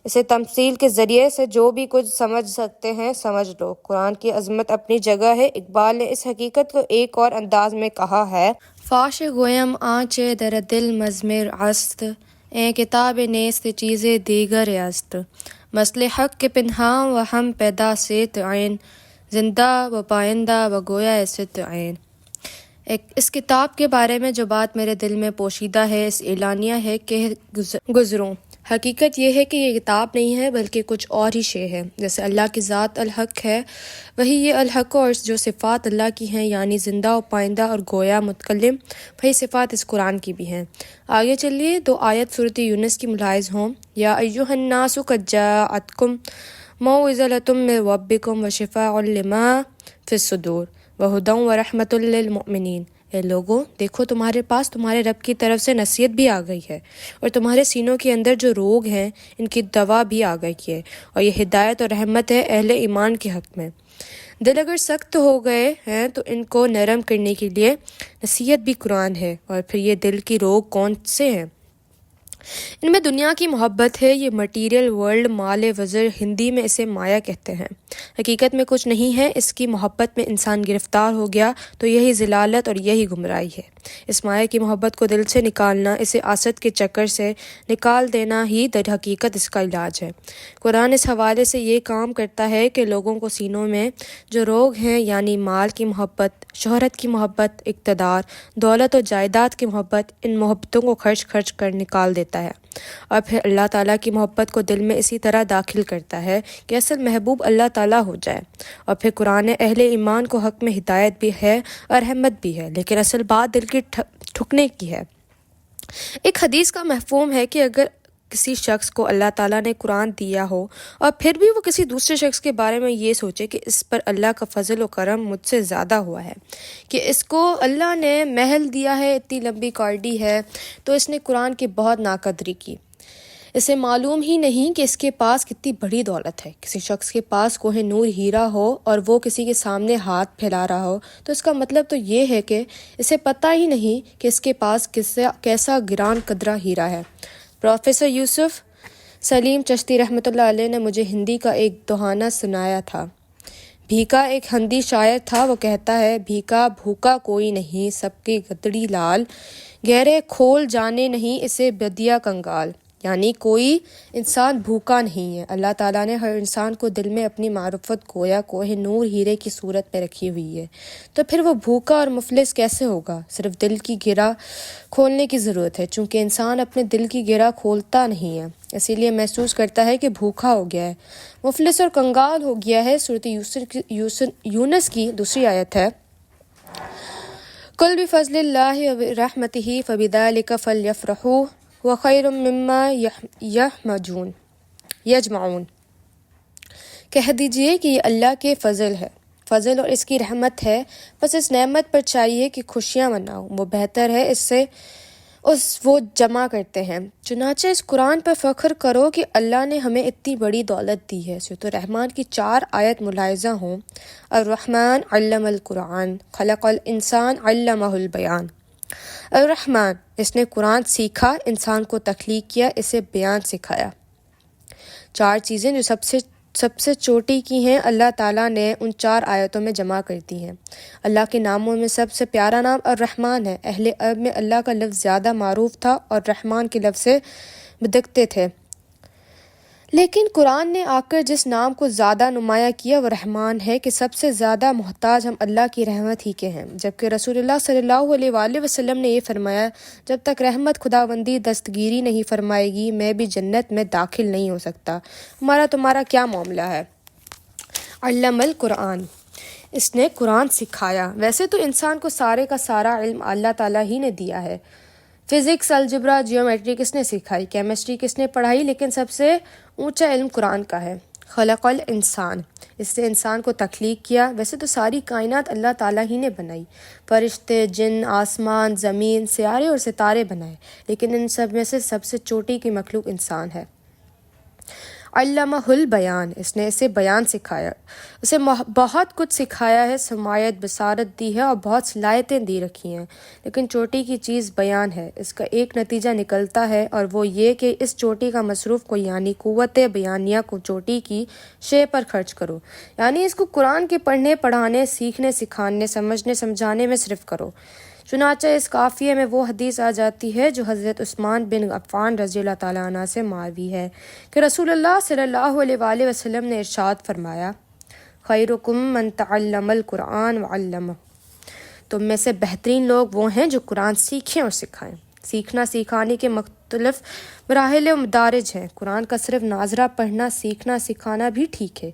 اسے تمثیل کے ذریعے سے جو بھی کچھ سمجھ سکتے ہیں سمجھ لو۔ قرآن کی عظمت اپنی جگہ ہے۔ اقبال نے اس حقیقت کو ایک اور انداز میں کہا ہے فاش گویم آنچے در دل مضمر است اے کتاب نیست چیز دیگر است مسئلہ حق کے پنہاں و ہم پیدا سیت عین زندہ و پائندہ و گویا ست عین۔ اس کتاب کے بارے میں جو بات میرے دل میں پوشیدہ ہے اس اعلانیہ ہے کہ گزروں۔ حقیقت یہ ہے کہ یہ کتاب نہیں ہے بلکہ کچھ اور ہی شے ہے۔ جیسے اللہ کی ذات الحق ہے وہی یہ الحق اور جو صفات اللہ کی ہیں یعنی زندہ و پائندہ اور گویا متکلم وہی صفات اس قرآن کی بھی ہیں۔ آگے چلیے 2 آیت سورۃ یونس کی ملاحظ ہوں۔ یا ایھا الناس قد جاءتکم موعظۃ من ربکم وشفاء لما فی الصدور وہدی ورحمۃ للمؤمنین۔ اے لوگوں دیکھو تمہارے پاس تمہارے رب کی طرف سے نصیحت بھی آ گئی ہے اور تمہارے سینوں کے اندر جو روگ ہیں ان کی دوا بھی آ گئی ہے اور یہ ہدایت اور رحمت ہے اہل ایمان کے حق میں۔ دل اگر سخت ہو گئے ہیں تو ان کو نرم کرنے کے لیے نصیحت بھی قرآن ہے۔ اور پھر یہ دل کی روگ کون سے ہیں؟ ان میں دنیا کی محبت ہے۔ یہ مٹیریل ورلڈ مال وزر، ہندی میں اسے مایا کہتے ہیں۔ حقیقت میں کچھ نہیں ہے۔ اس کی محبت میں انسان گرفتار ہو گیا تو یہی ضلالت اور یہی گمراہی ہے۔ اس مایا کی محبت کو دل سے نکالنا، اسے آسد کے چکر سے نکال دینا ہی در حقیقت اس کا علاج ہے۔ قرآن اس حوالے سے یہ کام کرتا ہے کہ لوگوں کو سینوں میں جو روگ ہیں یعنی مال کی محبت، شہرت کی محبت، اقتدار، دولت اور جائیداد کی محبت، ان محبتوں کو خرچ کر نکال دیتا ہے اور پھر اللہ تعالیٰ کی محبت کو دل میں اسی طرح داخل کرتا ہے کہ اصل محبوب اللہ تعالیٰ ہو جائے۔ اور پھر قرآن اہل ایمان کو حق میں ہدایت بھی ہے اور رحمت بھی ہے، لیکن اصل بات دل کی ٹھکنے کی ہے۔ ایک حدیث کا مفہوم ہے کہ اگر کسی شخص کو اللہ تعالیٰ نے قرآن دیا ہو اور پھر بھی وہ کسی دوسرے شخص کے بارے میں یہ سوچے کہ اس پر اللہ کا فضل و کرم مجھ سے زیادہ ہوا ہے، کہ اس کو اللہ نے محل دیا ہے، اتنی لمبی گاڑی ہے، تو اس نے قرآن کی بہت ناقدری کی۔ اسے معلوم ہی نہیں کہ اس کے پاس کتنی بڑی دولت ہے۔ کسی شخص کے پاس کوہ نور ہیرا ہو اور وہ کسی کے سامنے ہاتھ پھیلا رہا ہو تو اس کا مطلب تو یہ ہے کہ اسے پتہ ہی نہیں کہ اس کے پاس کیسا گران قدرہ ہیرا ہے۔ پروفیسر یوسف سلیم چشتی رحمۃ اللہ علیہ نے مجھے ہندی کا ایک دہانہ سنایا تھا۔ بھیکا ایک ہندی شاعر تھا، وہ کہتا ہے بھیکا بھوکا کوئی نہیں، سب کی گدڑی لال، گہرے کھول جانے نہیں اسے بدیا کنگال۔ یعنی کوئی انسان بھوکا نہیں ہے، اللہ تعالیٰ نے ہر انسان کو دل میں اپنی معرفت گویا کوہ نور ہیرے کی صورت میں رکھی ہوئی ہے، تو پھر وہ بھوکا اور مفلس کیسے ہوگا؟ صرف دل کی گرہ کھولنے کی ضرورت ہے، چونکہ انسان اپنے دل کی گرہ کھولتا نہیں ہے، اسی لیے محسوس کرتا ہے کہ بھوکا ہو گیا ہے، مفلس اور کنگال ہو گیا ہے۔ سورۃ یونس کی 2 آیت ہے قل بفضل اللہ ورحمتہ فبذلک فلیفرحوا وخیر مما یجمعون۔ کہہ دیجئے کہ یہ اللہ کے فضل ہے، فضل اور اس کی رحمت ہے، بس اس نعمت پر چاہیے کہ خوشیاں مناؤ، وہ بہتر ہے اس سے وہ جمع کرتے ہیں۔ چنانچہ اس قرآن پر فخر کرو کہ اللہ نے ہمیں اتنی بڑی دولت دی ہے۔ سورۃ الرحمن کی 4 آیت ملاحظہ ہوں۔ الرحمن علم القرآن خلق الانسان علمہ البیان۔ الرحمن اس نے قرآن سیکھا، انسان کو تخلیق کیا، اسے بیان سکھایا۔ 4 چیزیں جو سب سے چوٹی کی ہیں اللہ تعالیٰ نے ان 4 آیتوں میں جمع کر دی ہیں۔ اللہ کے ناموں میں سب سے پیارا نام الرحمن ہے۔ اہل عرب میں اللہ کا لفظ زیادہ معروف تھا اور رحمان کے لفظ سے بدکتے تھے، لیکن قرآن نے آ کر جس نام کو زیادہ نمایاں کیا وہ رحمان ہے کہ سب سے زیادہ محتاج ہم اللہ کی رحمت ہی کے ہیں، جبکہ رسول اللہ صلی اللہ علیہ وآلہ وسلم نے یہ فرمایا جب تک رحمت خداوندی دستگیری نہیں فرمائے گی میں بھی جنت میں داخل نہیں ہو سکتا۔ ہمارا تمہارا کیا معاملہ ہے؟ علم القرآن، اس نے قرآن سکھایا۔ ویسے تو انسان کو سارے کا سارا علم اللہ تعالیٰ ہی نے دیا ہے۔ فزکس، الجبرا، جیومیٹری کس نے سکھائی، کیمسٹری کس نے پڑھائی، لیکن سب سے اونچا علم قرآن کا ہے۔ خلق الانسان، اس سے انسان کو تخلیق کیا۔ ویسے تو ساری کائنات اللہ تعالیٰ ہی نے بنائی، فرشتے، جن، آسمان، زمین، سیارے اور ستارے بنائے، لیکن ان سب میں سے سب سے چوٹی کی مخلوق انسان ہے۔ علمہ البیان، اس نے اسے بیان سکھایا، اسے بہت کچھ سکھایا ہے، سماعت، بصارت دی ہے اور بہت صلاحیتیں دی رکھی ہیں، لیکن چوٹی کی چیز بیان ہے۔ اس کا ایک نتیجہ نکلتا ہے اور وہ یہ کہ اس چوٹی کا مصروف کو یعنی قوت بیانیہ کو چوٹی کی شے پر خرچ کرو، یعنی اس کو قرآن کے پڑھنے، پڑھانے، سیکھنے، سکھانے، سمجھنے، سمجھانے میں صرف کرو۔ چنانچہ اس قافیے میں وہ حدیث آ جاتی ہے جو حضرت عثمان بن عفان رضی اللہ تعالیٰ عنہ سے مروی ہے کہ رسول اللہ صلی اللہ علیہ وآلہ وسلم نے ارشاد فرمایا، خیرکم من تعلم القرآن وعلمہ، تم میں سے بہترین لوگ وہ ہیں جو قرآن سیکھیں اور سکھائیں۔ سیکھنا، سکھانے کے مختلف مراحل و مدارج ہیں۔ قرآن کا صرف ناظرہ پڑھنا، سیکھنا، سکھانا بھی ٹھیک ہے،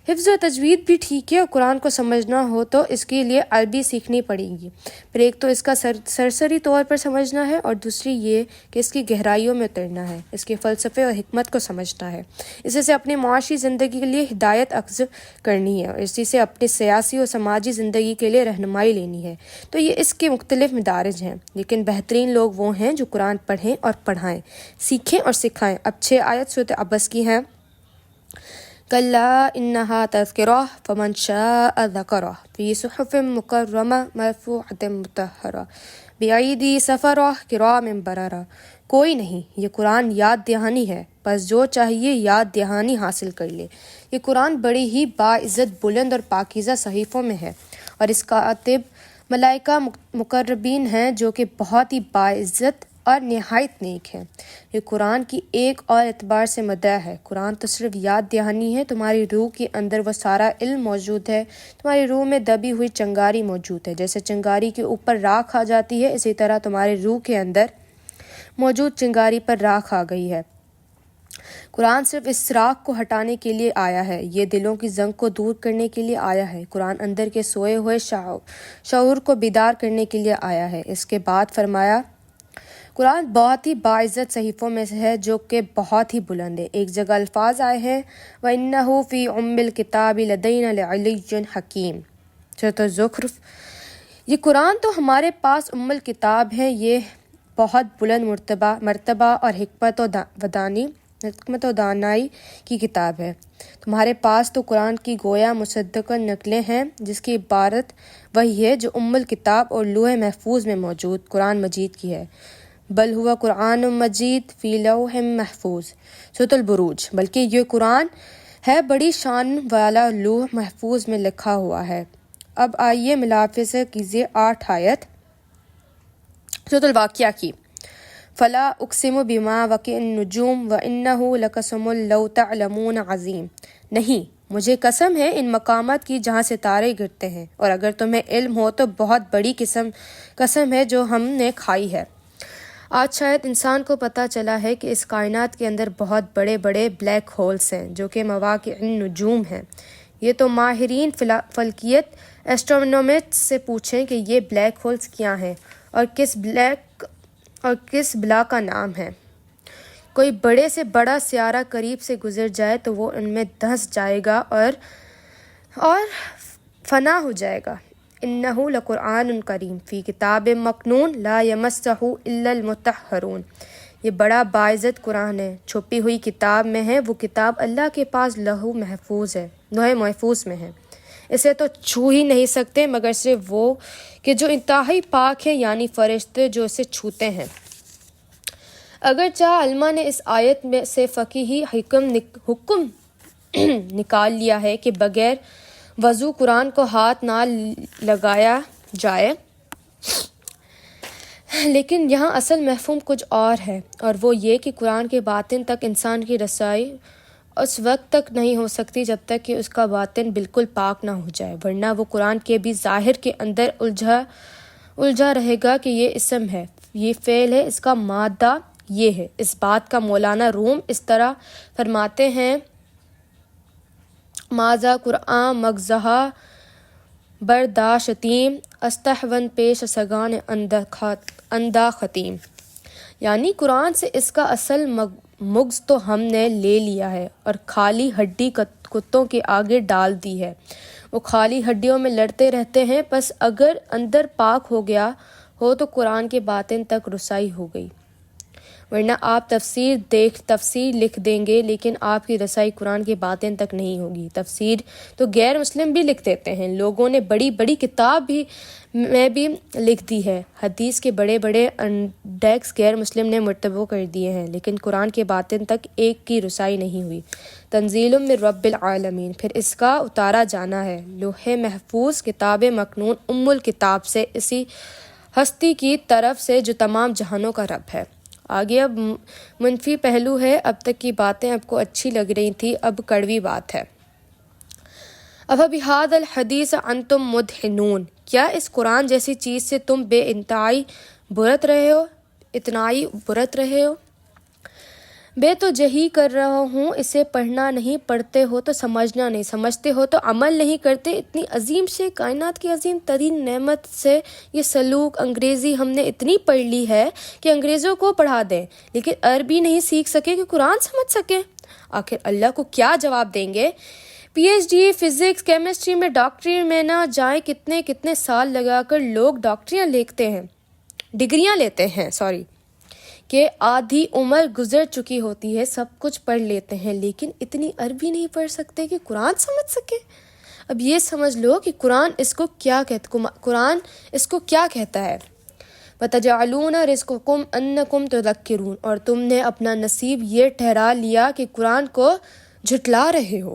حفظ و تجوید بھی ٹھیک ہے، اور قرآن کو سمجھنا ہو تو اس کے لیے عربی سیکھنی پڑے گی۔ پھر ایک تو اس کا سرسری طور پر سمجھنا ہے، اور دوسری یہ کہ اس کی گہرائیوں میں اترنا ہے، اس کے فلسفے اور حکمت کو سمجھنا ہے، اسی سے اپنی معاشی زندگی کے لیے ہدایت اخذ کرنی ہے، اور اسی سے اپنی سیاسی اور سماجی زندگی کے لیے رہنمائی لینی ہے۔ تو یہ اس کے مختلف مدارج ہیں، لیکن بہترین لوگ وہ ہیں جو قرآن پڑھیں اور پڑھائیں، سیکھیں اور سکھائیں۔ اب 6 آیت سورۃ عبس کی ہیں۔ کلا انہا تذکرہ فمن شاء ذکرہ فی صحف مکرمہ مرفوعۃ مطہرہ بایدی سفرہ کرام بررہ۔ کوئی نہیں، یہ قرآن یاد دہانی ہے، بس جو چاہیے یاد دہانی حاصل کر لے۔ یہ قرآن بڑی ہی باعزت، بلند اور پاکیزہ صحیفوں میں ہے، اور اس کاتب ملائکہ مقربین ہیں جو کہ بہت ہی باعزت اور نہایت نیک ہے۔ یہ قرآن کی ایک اور اعتبار سے مدح ہے۔ قرآن تو صرف یاد دہانی ہے، تمہاری روح کے اندر وہ سارا علم موجود ہے، تمہاری روح میں دبی ہوئی چنگاری موجود ہے۔ جیسے چنگاری کے اوپر راکھ آ جاتی ہے، اسی طرح تمہاری روح کے اندر موجود چنگاری پر راکھ آ گئی ہے۔ قرآن صرف اس راکھ کو ہٹانے کے لیے آیا ہے، یہ دلوں کی زنگ کو دور کرنے کے لیے آیا ہے۔ قرآن اندر کے سوئے ہوئے شعور کو بیدار کرنے کے لیے آیا ہے۔ اس کے بعد فرمایا، قرآن بہت ہی باعزت صحیفوں میں سے ہے جو کہ بہت ہی بلند ہے۔ ایک جگہ الفاظ آئے ہیں، وَإِنَّهُ فِي أُمِّ الْكِتَابِ لَدَيْنَا لَعَلِيٌّ حَكِيمٌ۔ سورۃ الزخرف۔ یہ قرآن تو ہمارے پاس ام الکتاب ہے، یہ بہت بلند مرتبہ اور حکمت و دانائی کی کتاب ہے۔ تمہارے پاس تو قرآن کی گویا مصدقاً نقلیں ہیں، جس کی عبارت وہی ہے جو ام الکتاب اور لوح محفوظ میں موجود قرآن مجید کی ہے۔ بل ہوا قرآن مجید فی لوح محفوظ۔ سورۃ البروج۔ بلکہ یہ قرآن ہے بڑی شان والا لوح محفوظ میں لکھا ہوا ہے۔ اب آئیے ملاحظہ کیجیے 8 آیت سورۃ الواقعہ کی۔ فلا اقسم بما وقع النجوم وانہ لقسم لو تعلمون عظیم۔ نہیں، مجھے قسم ہے ان مقامات کی جہاں ستارے گرتے ہیں، اور اگر تمہیں علم ہو تو بہت بڑی قسم ہے جو ہم نے کھائی ہے۔ آج شاید انسان کو پتہ چلا ہے کہ اس کائنات کے اندر بہت بڑے بڑے بلیک ہولز ہیں جو کہ مواقع النجوم ہیں۔ یہ تو ماہرین فلکیت ایسٹرونومسٹ سے پوچھیں کہ یہ بلیک ہولز کیا ہیں اور کس بلا کا نام ہے۔ کوئی بڑے سے بڑا سیارہ قریب سے گزر جائے تو وہ ان میں دھنس جائے گا اور فنا ہو جائے گا۔ انہ لقرآن کریم فی کتاب مکنون لا یمسہ الا المطہرون۔ یہ بڑا باعزت قرآن ہے، چھپی ہوئی کتاب میں ہے، وہ کتاب اللہ کے پاس لوح محفوظ میں ہے۔ اسے تو چھو ہی نہیں سکتے مگر صرف وہ کہ جو انتہائی پاک ہے، یعنی فرشتے جو اسے چھوتے ہیں۔ اگرچہ علماء نے اس آیت میں سے فقہی حکم نکال لیا ہے کہ بغیر وضو قرآن کو ہاتھ نہ لگایا جائے، لیکن یہاں اصل مفہوم کچھ اور ہے، اور وہ یہ کہ قرآن کے باطن تک انسان کی رسائی اس وقت تک نہیں ہو سکتی جب تک کہ اس کا باطن بالکل پاک نہ ہو جائے، ورنہ وہ قرآن کے بھی ظاہر کے اندر الجھا رہے گا کہ یہ اسم ہے، یہ فعل ہے، اس کا مادہ یہ ہے۔ اس بات کا مولانا روم اس طرح فرماتے ہیں، ماذا قرآن مغزہا برداشتیم استحون پیش سگان اندہ ختیم، یعنی قرآن سے اس کا اصل مغز تو ہم نے لے لیا ہے اور خالی ہڈی کتوں کے آگے ڈال دی ہے، وہ خالی ہڈیوں میں لڑتے رہتے ہیں، بس اگر اندر پاک ہو گیا ہو تو قرآن کے باطن تک رسائی ہو گئی، ورنہ آپ تفسیر لکھ دیں گے لیکن آپ کی رسائی قرآن کے باطن تک نہیں ہوگی۔ تفسیر تو غیر مسلم بھی لکھ دیتے ہیں، لوگوں نے بڑی بڑی کتاب میں بھی لکھ دی ہے، حدیث کے بڑے بڑے انڈیکس غیر مسلم نے مرتبہ کر دیے ہیں، لیکن قرآن کے باطن تک ایک کی رسائی نہیں ہوئی۔ تنزیل من رب العالمین، پھر اس کا اتارا جانا ہے لوح محفوظ کتاب مکنون ام الکتاب سے، اسی ہستی کی طرف سے جو تمام جہانوں کا رب ہے۔ آگے اب منفی پہلو ہے، اب تک کی باتیں آپ کو اچھی لگ رہی تھی، اب کڑوی بات ہے۔ افبہذا الحدیث انتم مدہنون، کیا اس قرآن جیسی چیز سے تم بے انتہائی برت رہے ہو؟ بے تو جہی کر رہا ہوں، اسے پڑھنا نہیں، پڑھتے ہو تو سمجھنا نہیں، سمجھتے ہو تو عمل نہیں کرتے۔ اتنی عظیم سے کائنات کی عظیم ترین نعمت سے یہ سلوک، انگریزی ہم نے اتنی پڑھ لی ہے کہ انگریزوں کو پڑھا دیں، لیکن عربی نہیں سیکھ سکے کہ قرآن سمجھ سکے۔ آخر اللہ کو کیا جواب دیں گے؟ P H D physics chemistry میں ڈاکٹری میں نہ جائیں کتنے سال لگا کر لوگ ڈگریاں لیتے ہیں کہ آدھی عمر گزر چکی ہوتی ہے، سب کچھ پڑھ لیتے ہیں لیکن اتنی عربی نہیں پڑھ سکتے کہ قرآن سمجھ سکے۔ اب یہ سمجھ لو کہ قرآن اس کو کیا کہتا ہے، وَتَجْعَلُونَ رِزْقَكُمْ أَنَّكُمْ تُذَكِّرُونَ، اور تم نے اپنا نصیب یہ ٹھہرا لیا کہ قرآن کو جھٹلا رہے ہو۔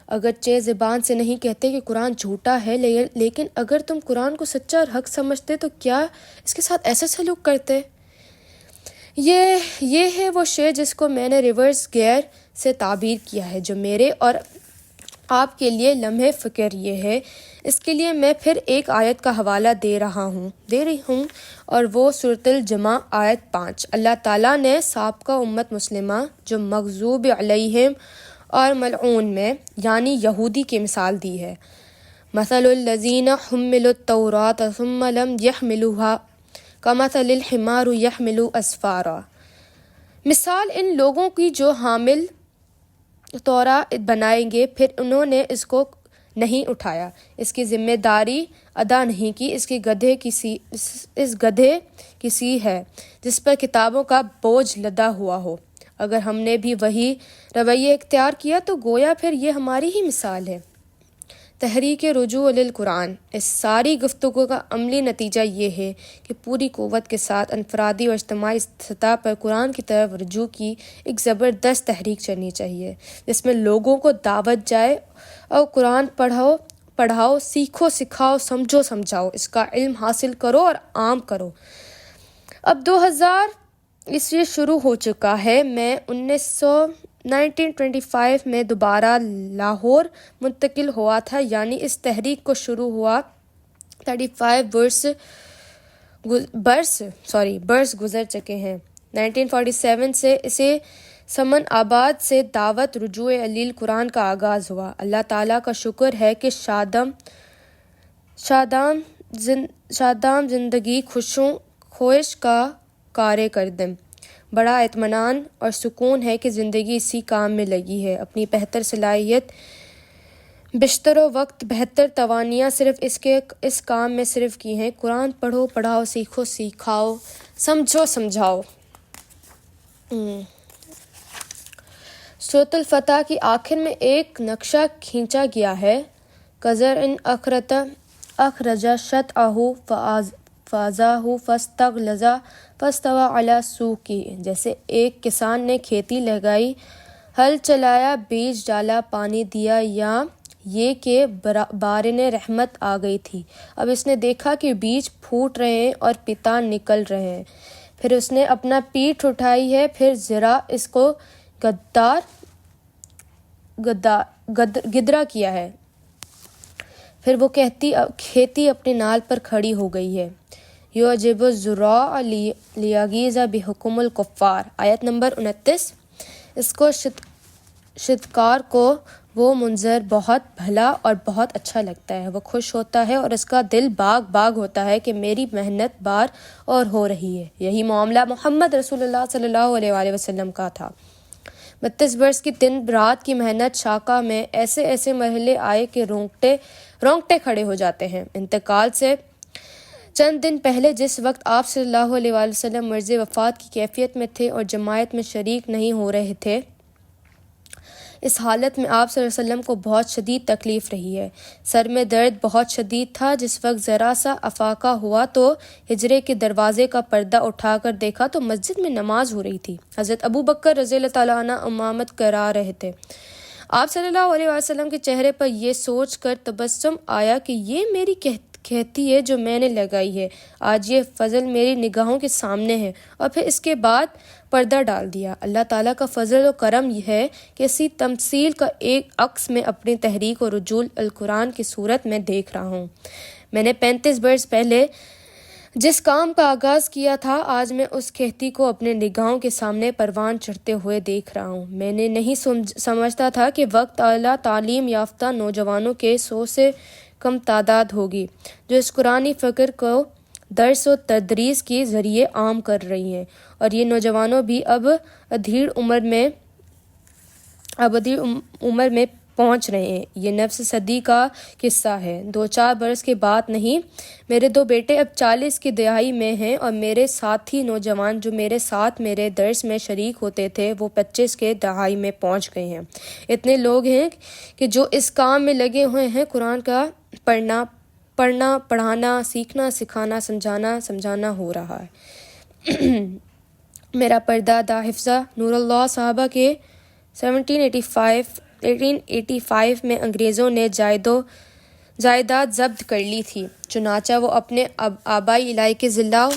اگرچہ زبان سے نہیں کہتے کہ قرآن جھوٹا ہے، لیکن اگر تم قرآن کو سچا اور حق سمجھتے تو کیا اس کے ساتھ ایسا سلوک کرتے؟ یہ ہے وہ شے جس کو میں نے ریورس گیئر سے تعبیر کیا ہے، جو میرے اور آپ کے لیے لمحے فکر یہ ہے۔ اس کے لیے میں پھر ایک آیت کا حوالہ دے رہی ہوں اور وہ سورۃ الجمعہ آیت 5۔ اللہ تعالیٰ نے سابقہ امت مسلمہ جو مغضوب علیہم اور ملعون میں یعنی یہودی کی مثال دی ہے۔ مثل الذین حملوا التوراۃ ثم لم یحملوها کمثل الحمار یحمل اسفارا، مثال ان لوگوں کی جو حامل تورات بنائیں گے پھر انہوں نے اس کو نہیں اٹھایا، اس کی ذمہ داری ادا نہیں کی، اس گدھے کسی ہے جس پر کتابوں کا بوجھ لدا ہوا ہو۔ اگر ہم نے بھی وہی رویہ اختیار کیا تو گویا پھر یہ ہماری ہی مثال ہے۔ تحریک رجوع للقرآن، اس ساری گفتگو کا عملی نتیجہ یہ ہے کہ پوری قوت کے ساتھ انفرادی اور اجتماعی سطح پر قرآن کی طرف رجوع کی ایک زبردست تحریک چلنی چاہیے، جس میں لوگوں کو دعوت جائے اور قرآن پڑھاؤ، سیکھو، سکھاؤ، سمجھو، سمجھاؤ، اس کا علم حاصل کرو اور عام کرو۔ اب 2000 عیسوی شروع ہو چکا ہے، میں 1925 میں دوبارہ لاہور منتقل ہوا تھا، یعنی اس تحریک کو شروع ہوا 35 برس گزر چکے ہیں۔ 1947 سے اسے سمن آباد سے دعوت رجوع الی القرآن کا آغاز ہوا۔ اللہ تعالیٰ کا شکر ہے کہ شادام زندگی خوش کا کارے کردم، بڑا اطمینان اور سکون ہے کہ زندگی اسی کام میں لگی ہے، اپنی بہتر صلاحیت، بیشتر وقت، بہتر توانیاں صرف اس کام میں صرف کی ہیں۔ قرآن پڑھو، پڑھاؤ، سیکھو، سکھاؤ، سمجھو، سمجھاؤ۔ سورۃ الفتح کی آخر میں ایک نقشہ کھینچا گیا ہے، کزرع اخرج شطأہ فآزرہ فاستغلظ فاستوى علی سوقہ، جیسے ایک کسان نے کھیتی لگائی، ہل چلایا، بیج ڈالا، پانی دیا، یا یہ کہ باران رحمت آ گئی تھی، اب اس نے دیکھا کہ بیج پھوٹ رہے ہیں اور پتان نکل رہے ہیں، پھر اس نے اپنا پیٹھ اٹھائی ہے، پھر ذرا اس کو گدرا کیا ہے، پھر وہ کھیتی اپنے نال پر کھڑی ہو گئی ہے۔ یعجب الزراع لیغیظ بہم الکفار، آیت نمبر 29۔ اس کو شتکار کو وہ منظر بہت بھلا اور بہت اچھا لگتا ہے، وہ خوش ہوتا ہے اور اس کا دل باغ باغ ہوتا ہے کہ میری محنت بار اور ہو رہی ہے۔ یہی معاملہ محمد رسول اللہ صلی اللہ علیہ وآلہ وسلم کا تھا۔ 32 برس کی دن رات کی محنت شاقہ میں ایسے ایسے مرحلے آئے کہ رونگٹے کھڑے ہو جاتے ہیں۔ انتقال سے چند دن پہلے جس وقت آپ صلی اللہ علیہ وآلہ وسلم مرض وفات کی کیفیت میں تھے اور جماعت میں شریک نہیں ہو رہے تھے، اس حالت میں آپ صلی اللہ علیہ وسلم کو بہت شدید تکلیف رہی ہے۔ سر میں درد بہت شدید تھا۔ جس وقت ذرا سا افاقہ ہوا تو حجرے کے دروازے کا پردہ اٹھا کر دیکھا تو مسجد میں نماز ہو رہی تھی۔ حضرت ابو بکر رضی اللہ تعالیٰ عنہ امامت کرا رہے تھے۔ آپ صلی اللہ علیہ وسلم کے چہرے پر یہ سوچ کر تبسم آیا کہ یہ میری کہتی ہے جو میں نے لگائی ہے، آج یہ فضل میری نگاہوں کے سامنے ہے، اور پھر اس کے بعد پردہ ڈال دیا۔ اللہ تعالیٰ کا فضل و کرم یہ ہے کہ اسی تمثیل کا ایک عکس میں اپنی تحریک اور رجوع القرآن کی صورت میں دیکھ رہا ہوں۔ میں نے 35 برس پہلے جس کام کا آغاز کیا تھا، آج میں اس کہتی کو اپنے نگاہوں کے سامنے پروان چڑھتے ہوئے دیکھ رہا ہوں۔ میں نے نہیں سمجھتا تھا کہ وقت اعلیٰ تعلیم یافتہ نوجوانوں کے 100 سے کم تعداد ہوگی جو اس قرآنی فکر کو درس و تدریس کے ذریعے عام کر رہی ہیں، اور یہ نوجوانوں بھی اب ادھیڑ عمر میں پہنچ رہے ہیں۔ یہ نفس صدی کا قصہ ہے، 2-4 برس کے بعد نہیں۔ میرے 2 بیٹے اب 40 کی دہائی میں ہیں، اور میرے ساتھی نوجوان جو میرے ساتھ میرے درس میں شریک ہوتے تھے وہ 25 کے دہائی میں پہنچ گئے ہیں۔ اتنے لوگ ہیں کہ جو اس کام میں لگے ہوئے ہیں، قرآن کا پڑھنا پڑھانا، سیکھنا سکھانا، سمجھانا ہو رہا ہے۔ میرا پردادا حفظہ نور اللہ صاحبہ کے 1885 میں انگریزوں نے جائیداد ضبط کر لی تھی، چنانچہ وہ اپنے آبائی علاقے ضلع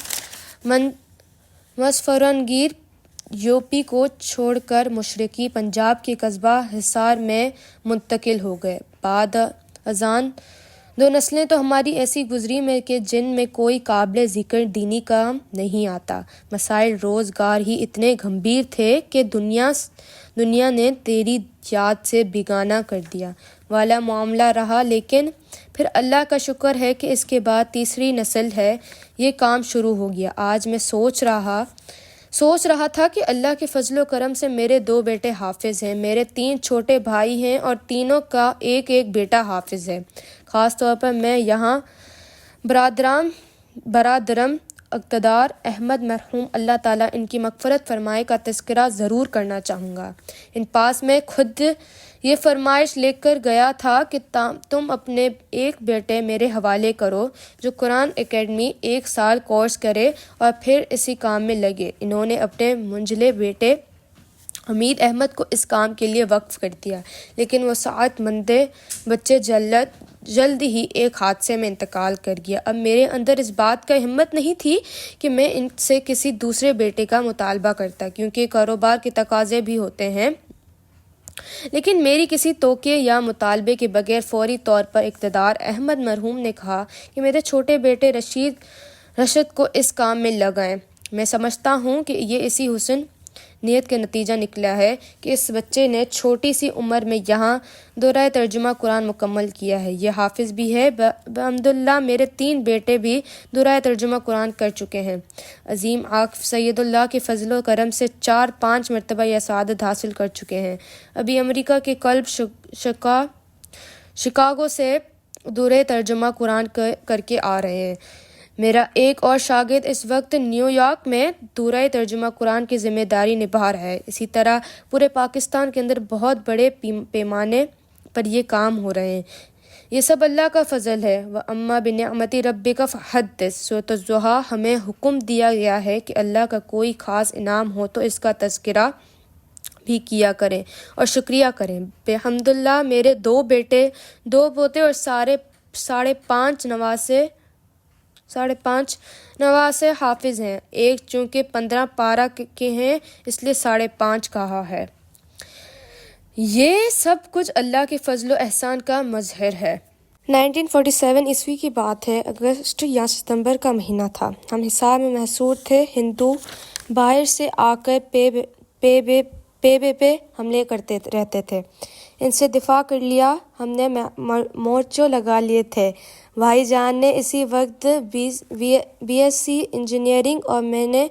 مظفرنگیر یو پی کو چھوڑ کر مشرقی پنجاب کے قصبہ حصار میں منتقل ہو گئے۔ بعد ازاں 2 نسلیں تو ہماری ایسی گزری میں کہ جن میں کوئی قابل ذکر دینی کام نہیں آتا۔ مسائل روزگار ہی اتنے گھمبیر تھے کہ دنیا نے تیری یاد سے بیگانہ کر دیا والا معاملہ رہا، لیکن پھر اللہ کا شکر ہے کہ اس کے بعد تیسری نسل ہے، یہ کام شروع ہو گیا۔ آج میں سوچ رہا تھا کہ اللہ کے فضل و کرم سے میرے 2 بیٹے حافظ ہیں، میرے 3 چھوٹے بھائی ہیں اور تینوں کا ایک بیٹا حافظ ہے۔ خاص طور پر میں یہاں برادرم اقتدار احمد مرحوم اللہ تعالیٰ ان کی مغفرت فرمائے کا تذکرہ ضرور کرنا چاہوں گا۔ ان پاس میں خود یہ فرمائش لے کر گیا تھا کہ تم اپنے ایک بیٹے میرے حوالے کرو جو قرآن اکیڈمی 1 سال کورس کرے اور پھر اسی کام میں لگے۔ انہوں نے اپنے منجلے بیٹے حمید احمد کو اس کام کے لیے وقف کر دیا، لیکن وہ سعادت مند بچے جلد ہی ایک حادثے میں انتقال کر گیا۔ اب میرے اندر اس بات کا ہمت نہیں تھی کہ میں ان سے کسی دوسرے بیٹے کا مطالبہ کرتا، کیونکہ کاروبار کے تقاضے بھی ہوتے ہیں، لیکن میری کسی توقع یا مطالبے کے بغیر فوری طور پر اقتدار احمد مرحوم نے کہا کہ میرے چھوٹے بیٹے رشد کو اس کام میں لگائیں۔ میں سمجھتا ہوں کہ یہ اسی حسن نیت کا نتیجہ نکلا ہے کہ اس بچے نے چھوٹی سی عمر میں یہاں دورہ ترجمہ قرآن مکمل کیا ہے۔ یہ حافظ بھی ہے۔ بحمداللہ میرے 3 بیٹے بھی دورہ ترجمہ قرآن کر چکے ہیں۔ عظیم عاقف سید اللہ کے فضل و کرم سے 4-5 مرتبہ یہ سعادت حاصل کر چکے ہیں۔ ابھی امریکہ کے قلب شکاگو سے دورہ ترجمہ قرآن کر کے آ رہے ہیں۔ میرا ایک اور شاگرد اس وقت نیو یارک میں دورہ ترجمہ قرآن کی ذمہ داری نبھا رہا ہے۔ اسی طرح پورے پاکستان کے اندر بہت بڑے پیمانے پر یہ کام ہو رہے ہیں۔ یہ سب اللہ کا فضل ہے۔ وَأَمَّا بِنِعْمَتِ رَبِّكَ فَحَدِّثْ۔ سورۃ الضحیٰ ہمیں حکم دیا گیا ہے کہ اللہ کا کوئی خاص انعام ہو تو اس کا تذکرہ بھی کیا کریں اور شکریہ کریں۔ بحمداللہ میرے 2 بیٹے 2 پوتے اور 5.5 نواسے حافظ ہیں۔ ایک چونکہ 15 پارہ کے ہیں اس لیے 5.5 کہا ہے۔ یہ سب کچھ اللہ کے فضل و احسان کا مظہر ہے۔ 1947 عیسوی کی بات ہے۔ اگست یا ستمبر کا مہینہ تھا۔ ہم حصار میں محصور تھے۔ ہندو باہر سے آ کر پے حملے کرتے رہتے تھے۔ ان سے دفاع کر لیا، ہم نے مورچوں لگا لیے تھے۔ بھائی جان نے اسی وقت بی ایس سی انجینئرنگ اور میں نے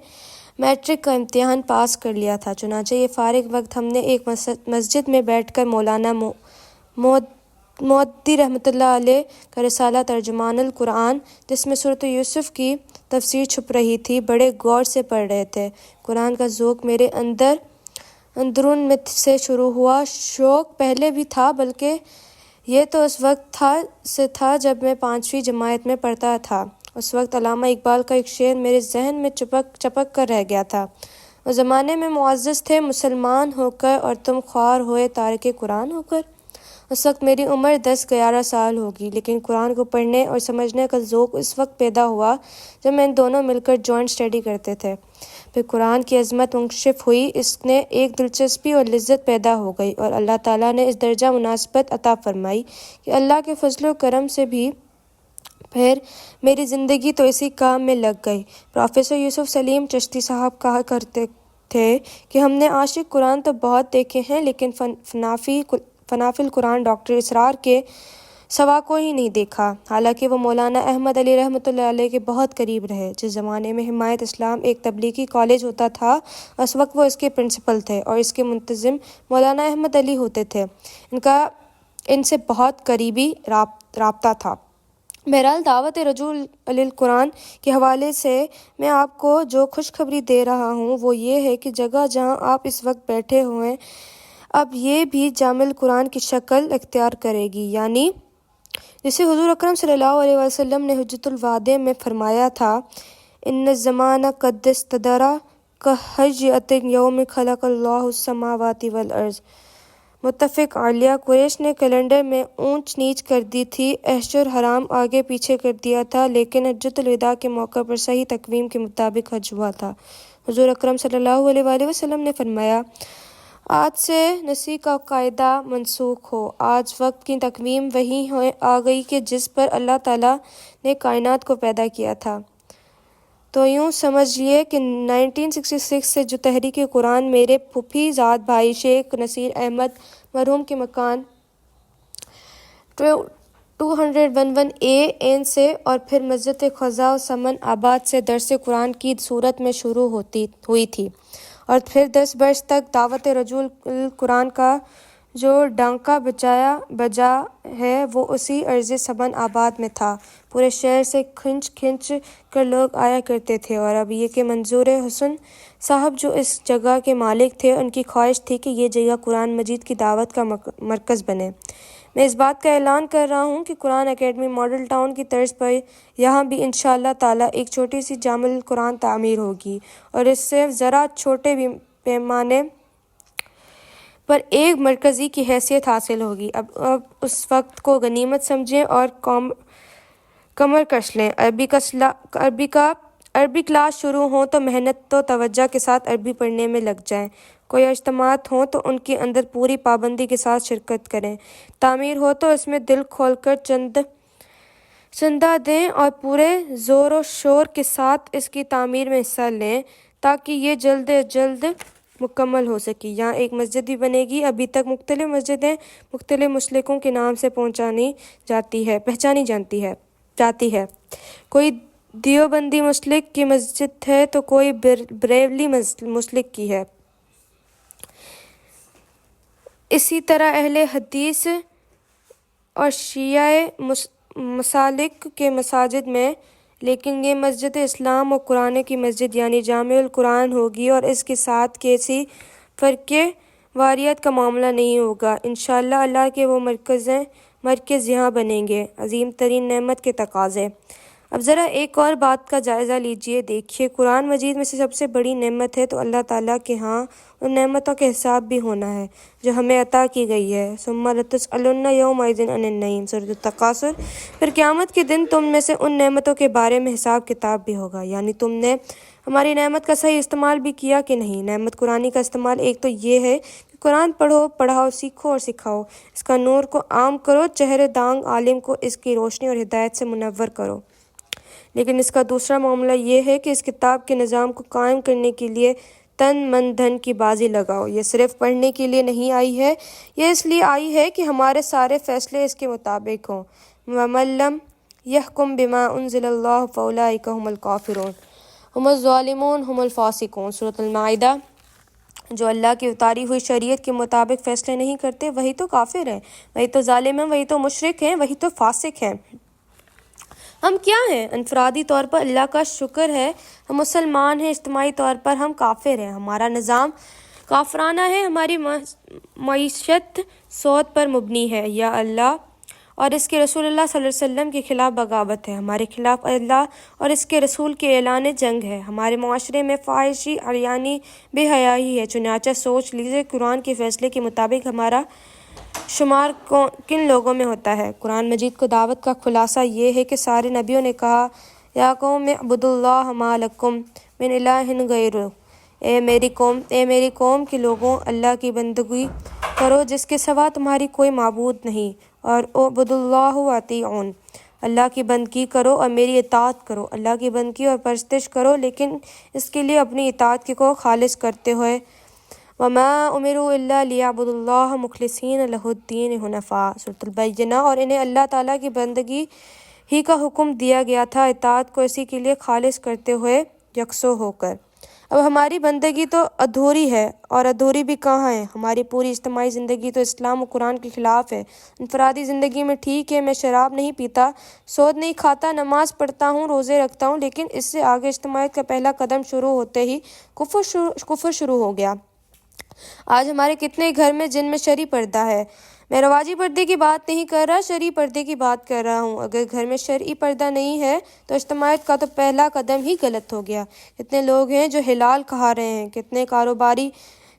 میٹرک کا امتحان پاس کر لیا تھا۔ چنانچہ یہ فارغ وقت ہم نے ایک مسجد میں بیٹھ کر مولانا مودودی رحمۃ اللہ علیہ کا رسالہ ترجمان القرآن، جس میں سورۃ یوسف کی تفسیر چھپ رہی تھی، بڑے غور سے پڑھ رہے تھے۔ قرآن کا ذوق میرے اندرون میں سے شروع ہوا۔ شوق پہلے بھی تھا، بلکہ یہ تو اس وقت سے تھا جب میں 5ویں جماعت میں پڑھتا تھا۔ اس وقت علامہ اقبال کا ایک شعر میرے ذہن میں چپک کر رہ گیا تھا۔ اس زمانے میں معزز تھے مسلمان ہو کر اور تم خوار ہوئے تارک قرآن ہو کر۔ اس وقت میری عمر 10-11 سال ہوگی، لیکن قرآن کو پڑھنے اور سمجھنے کا ذوق اس وقت پیدا ہوا جب میں ان دونوں مل کر جوائنٹ اسٹڈی کرتے تھے۔ پھر قرآن کی عظمت منکشف ہوئی، اس نے ایک دلچسپی اور لذت پیدا ہو گئی، اور اللہ تعالیٰ نے اس درجہ مناسبت عطا فرمائی کہ اللہ کے فضل و کرم سے بھی پھر میری زندگی تو اسی کام میں لگ گئی۔ پروفیسر یوسف سلیم چشتی صاحب کہا کرتے تھے کہ ہم نے عاشق قرآن تو بہت دیکھے ہیں، لیکن فنافی القرآن ڈاکٹر اسرار کے سوا کوئی نہیں دیکھا۔ حالانکہ وہ مولانا احمد علی رحمۃ اللہ علیہ کے بہت قریب رہے۔ جس زمانے میں حمایت اسلام ایک تبلیغی کالج ہوتا تھا، اس وقت وہ اس کے پرنسپل تھے اور اس کے منتظم مولانا احمد علی ہوتے تھے۔ ان سے بہت قریبی رابطہ تھا۔ بہرحال دعوت رجوع القرآن کے حوالے سے میں آپ کو جو خوشخبری دے رہا ہوں وہ یہ ہے کہ جگہ جہاں آپ اس وقت بیٹھے ہوئے اب یہ بھی جامع القرآن کی شکل اختیار کرے گی، یعنی جسے حضور اکرم صلی اللہ علیہ وسلم نے حجۃ الوداع میں فرمایا تھا، ان الزمان قد استدار کہیئۃ یوم خلق اللہ السماوات والارض۔ متفق علیہ۔ قریش نے کیلنڈر میں اونچ نیچ کر دی تھی، اشہر حرام آگے پیچھے کر دیا تھا، لیکن حجۃ الوداع کے موقع پر صحیح تقویم کے مطابق حج ہوا تھا۔ حضور اکرم صلی اللہ علیہ وآلہ وسلم نے فرمایا، آج سے نسک کا قاعدہ منسوخ ہو۔ آج وقت کی تقویم وہی آ گئی کہ جس پر اللہ تعالیٰ نے کائنات کو پیدا کیا تھا۔ تو یوں سمجھیے کہ 1966 سے جو تحریک قرآن میرے پھوپھی زاد بھائی شیخ نصیر احمد مرحوم کے مکان 211A سے اور پھر مسجد خضا و سمن آباد سے درس قرآن کی صورت میں شروع ہوئی تھی، اور پھر 10 برس تک دعوت رجوع القرآن کا جو ڈانکا بجا ہے وہ اسی عرض سمن آباد میں تھا۔ پورے شہر سے کھنچ کر لوگ آیا کرتے تھے، اور اب یہ کہ منظور حسن صاحب جو اس جگہ کے مالک تھے، ان کی خواہش تھی کہ یہ جگہ قرآن مجید کی دعوت کا مرکز بنے۔ میں اس بات کا اعلان کر رہا ہوں کہ قرآن اکیڈمی ماڈل ٹاؤن کی طرز پر یہاں بھی انشاءاللہ تعالیٰ ایک چھوٹی سی جامع القرآن تعمیر ہوگی، اور اس سے ذرا چھوٹے پیمانے پر ایک مرکزی کی حیثیت حاصل ہوگی۔ اب اس وقت کو غنیمت سمجھیں اور کمر کش لیں۔ عربی کلاس شروع ہوں تو محنت و توجہ کے ساتھ عربی پڑھنے میں لگ جائیں۔ کوئی اجتماعات ہوں تو ان کے اندر پوری پابندی کے ساتھ شرکت کریں۔ تعمیر ہو تو اس میں دل کھول کر چندہ دیں اور پورے زور و شور کے ساتھ اس کی تعمیر میں حصہ لیں تاکہ یہ جلد از جلد مکمل ہو سکے۔ یہاں ایک مسجد بھی بنے گی۔ ابھی تک مختلف مسجدیں مختلف مسلکوں کے نام سے پہچانی جاتی ہے۔ کوئی دیوبندی مسلک کی مسجد ہے تو کوئی بریلوی مسلک کی ہے۔ اسی طرح اہل حدیث اور شیعہ مسالک کے مساجد میں، لیکن یہ مسجد اسلام و قرآن کی مسجد یعنی جامع القرآن ہوگی، اور اس کے ساتھ کسی فرقے واریت کا معاملہ نہیں ہوگا۔ انشاءاللہ اللہ کے وہ مرکز یہاں بنیں گے۔ عظیم ترین نعمت کے تقاضے۔ اب ذرا ایک اور بات کا جائزہ لیجئے، دیکھیے قرآن مجید میں سے سب سے بڑی نعمت ہے، تو اللہ تعالیٰ کے ہاں ان نعمتوں کا حساب بھی ہونا ہے جو ہمیں عطا کی گئی ہے۔ ثم لتسألن یومئذ عن النعیم، سورۃ التکاثر۔ پھر قیامت کے دن تم میں سے ان نعمتوں کے بارے میں حساب کتاب بھی ہوگا، یعنی تم نے ہماری نعمت کا صحیح استعمال بھی کیا کہ نہیں۔ نعمت قرآنی کا استعمال ایک تو یہ ہے کہ قرآن پڑھو، پڑھاؤ، سیکھو اور سکھاؤ، اس کا نور کو عام کرو، چہرے دانگ عالم کو اس کی روشنی اور ہدایت سے منور کرو۔ لیکن اس کا دوسرا معاملہ یہ ہے کہ اس کتاب کے نظام کو قائم کرنے کے لیے تن من دھن کی بازی لگاؤ۔ یہ صرف پڑھنے کے لیے نہیں آئی ہے، یہ اس لیے آئی ہے کہ ہمارے سارے فیصلے اس کے مطابق ہوں۔ وَمَن لَّمْ يَحْكُم بِمَا أُنزِلَ اللَّهُ فَأُولَٰئِكَ هُمُ الْكَافِرُونَ هُمُ الظَّالِمُونَ هُمُ الْفَاسِقُونَ۔ سورۃ المائدہ۔ جو اللہ کی اتاری ہوئی شریعت کے مطابق فیصلے نہیں کرتے وہی تو کافر ہیں، وہی تو ظالم ہیں، وہی تو مشرک ہیں، وہی تو فاسق ہیں۔ ہم کیا ہیں؟ انفرادی طور پر اللہ کا شکر ہے ہم مسلمان ہیں، اجتماعی طور پر ہم کافر ہیں، ہمارا نظام کافرانہ ہے، ہماری معیشت سود پر مبنی ہے، یا اللہ اور اس کے رسول اللہ صلی اللہ علیہ وسلم کے خلاف بغاوت ہے، ہمارے خلاف اللہ اور اس کے رسول کے اعلان جنگ ہے، ہمارے معاشرے میں فحاشی، عریانی، بے حیائی ہے۔ چنانچہ سوچ لیجیے قرآن کے فیصلے کے مطابق ہمارا شمار کن لوگوں میں ہوتا ہے؟ قرآن مجید کو دعوت کا خلاصہ یہ ہے کہ سارے نبیوں نے کہا یا قوم اعبدوا اللہ ما لکم من الہ غیرہ، اے میری قوم کے لوگوں، اللہ کی بندگی کرو جس کے سوا تمہاری کوئی معبود نہیں، اور اعبدوا اللہ واطیعون، اللہ کی بندگی کرو اور میری اطاعت کرو، اللہ کی بندگی اور پرستش کرو لیکن اس کے لیے اپنی اطاعت کو خالص کرتے ہوئے۔ وَمَا أُمِرُوا إِلَّا لِيَعْبُدُوا اللَّهَ مُخْلِصِينَ لَهُ الدِّينَ حُنَفَاءَ۔ سورۃ البینہ۔ اور انہیں اللہ تعالیٰ کی بندگی ہی کا حکم دیا گیا تھا، اطاعت کو اسی کے لیے خالص کرتے ہوئے یکسو ہو کر۔ اب ہماری بندگی تو ادھوری ہے، اور ادھوری بھی کہاں ہے؟ ہماری پوری اجتماعی زندگی تو اسلام و قرآن کے خلاف ہے۔ انفرادی زندگی میں ٹھیک ہے، میں شراب نہیں پیتا، سود نہیں کھاتا، نماز پڑھتا ہوں، روزے رکھتا ہوں، لیکن اس سے آگے اجتماعیت کا پہلا قدم شروع ہوتے ہی کفر شروع ہو گیا۔ آج ہمارے کتنے گھر میں جن میں شرعی پردہ ہے؟ میں رواجی پردے کی بات نہیں کر رہا، شرعی پردے کی بات کر رہا ہوں۔ اگر گھر میں شرعی پردہ نہیں ہے تو اجتماعیت کا تو پہلا قدم ہی غلط ہو گیا۔ کتنے لوگ ہیں جو حلال کھا رہے ہیں، کتنے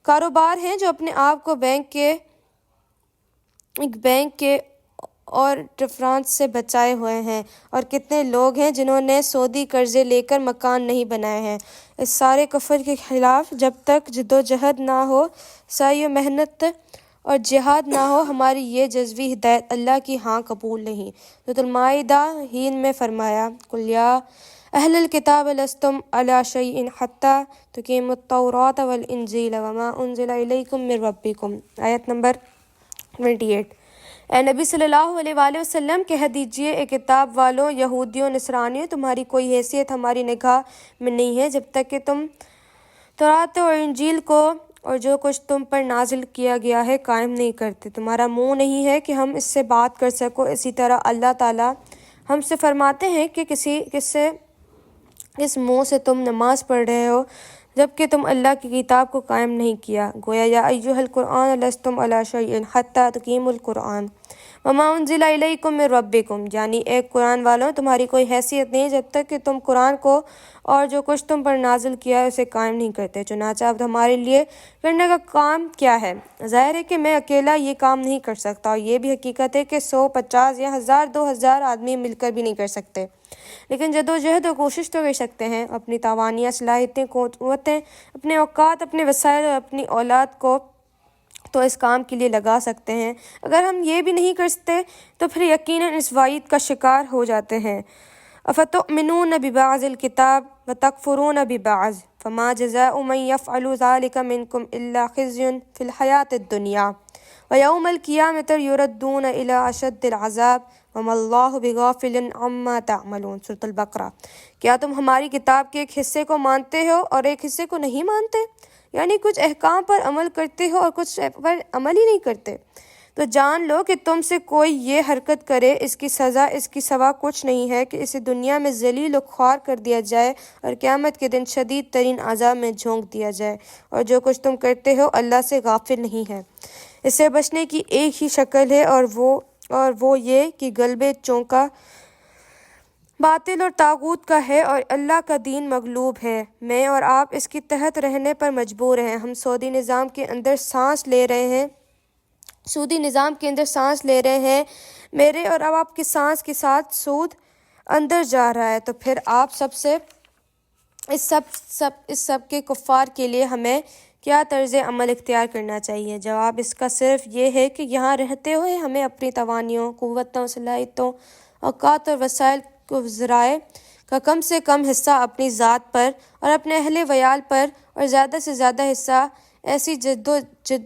کاروبار ہیں جو اپنے آپ کو بینک کے اور ڈفرانس سے بچائے ہوئے ہیں، اور کتنے لوگ ہیں جنہوں نے سودی قرضے لے کر مکان نہیں بنائے ہیں۔ اس سارے کفر کے خلاف جب تک جدوجہد نہ ہو، سعی و محنت اور جہاد نہ ہو، ہماری یہ جزوی ہدایت اللہ کی ہاں قبول نہیں۔ سورۃ المائدہ ہین میں فرمایا قُلْ یَا اہل الکتاب لستم علی شیء حتی تقیموا التوراۃ والانجیل وما انزل الیکم من ربکم۔ آیت نمبر 28۔ اے نبی صلی اللہ علیہ وآلہ وسلم کہہ دیجئے، اے کتاب والوں، یہودیوں، نصرانیوں، تمہاری کوئی حیثیت ہماری نگاہ میں نہیں ہے جب تک کہ تم تورات اور انجیل کو اور جو کچھ تم پر نازل کیا گیا ہے قائم نہیں کرتے۔ تمہارا منہ نہیں ہے کہ ہم اس سے بات کر سکو۔ اسی طرح اللہ تعالیٰ ہم سے فرماتے ہیں کہ کس منہ سے تم نماز پڑھ رہے ہو جبکہ تم اللہ کی کتاب کو قائم نہیں کیا؟ گویا یا ایھا القرآن لستم علی شیء حتی تقیموا القرآن وما انزل الیکم من ربکم، یعنی اے قرآن والوں، تمہاری کوئی حیثیت نہیں جب تک کہ تم قرآن کو اور جو کچھ تم پر نازل کیا ہے اسے قائم نہیں کرتے۔ چنانچہ اب ہمارے لیے کرنے کا کام کیا ہے؟ ظاہر ہے کہ میں اکیلا یہ کام نہیں کر سکتا، اور یہ بھی حقیقت ہے کہ 100، 50 یا 1000، 2000 آدمی مل کر بھی نہیں کر سکتے، لیکن جدوجہد اور کوشش تو کر سکتے ہیں۔ اپنی توانائیاں، صلاحیتیں، قوتیں، اپنے اوقات، اپنے وسائل اور اپنی اولاد کو تو اس کام کے لیے لگا سکتے ہیں۔ اگر ہم یہ بھی نہیں کر سکتے تو پھر یقیناً اس وعید کا شکار ہو جاتے ہیں۔ افتؤمنون ببعض الکتاب وتکفرون ببعض فما جزاء من یفعل ذلک منکم الا خزی فی الحیاۃ الدنیا ویوم القیامۃ یردون الی اشد العذاب وما اللہ بغافل عما تعملون۔ سورۃ البقرہ۔ کیا تم ہماری کتاب کے ایک حصے کو مانتے ہو اور ایک حصے کو نہیں مانتے؟ یعنی کچھ احکام پر عمل کرتے ہو اور کچھ پر عمل ہی نہیں کرتے؟ تو جان لو کہ تم سے کوئی یہ حرکت کرے، اس کی سزا اس کی سوا کچھ نہیں ہے کہ اسے دنیا میں ذلیل و خوار کر دیا جائے اور قیامت کے دن شدید ترین عذاب میں جھونک دیا جائے، اور جو کچھ تم کرتے ہو اللہ سے غافل نہیں ہے۔ اس سے بچنے کی ایک ہی شکل ہے، اور وہ یہ کہ غلبے چونکا باطل اور طاغوت کا ہے اور اللہ کا دین مغلوب ہے۔ میں اور آپ اس کے تحت رہنے پر مجبور ہیں۔ ہم سودی نظام کے اندر سانس لے رہے ہیں، میرے اور اب آپ کی سانس کے ساتھ سود اندر جا رہا ہے۔ تو پھر آپ اس سب کے کفار کے لیے ہمیں کیا طرز عمل اختیار کرنا چاہیے؟ جواب اس کا صرف یہ ہے کہ یہاں رہتے ہوئے ہمیں اپنی توانائیوں، قوتوں، صلاحیتوں، اوقات اور وسائل کو ذرائع کا کم سے کم حصہ اپنی ذات پر اور اپنے اہل ویال پر اور زیادہ سے زیادہ حصہ ایسی جد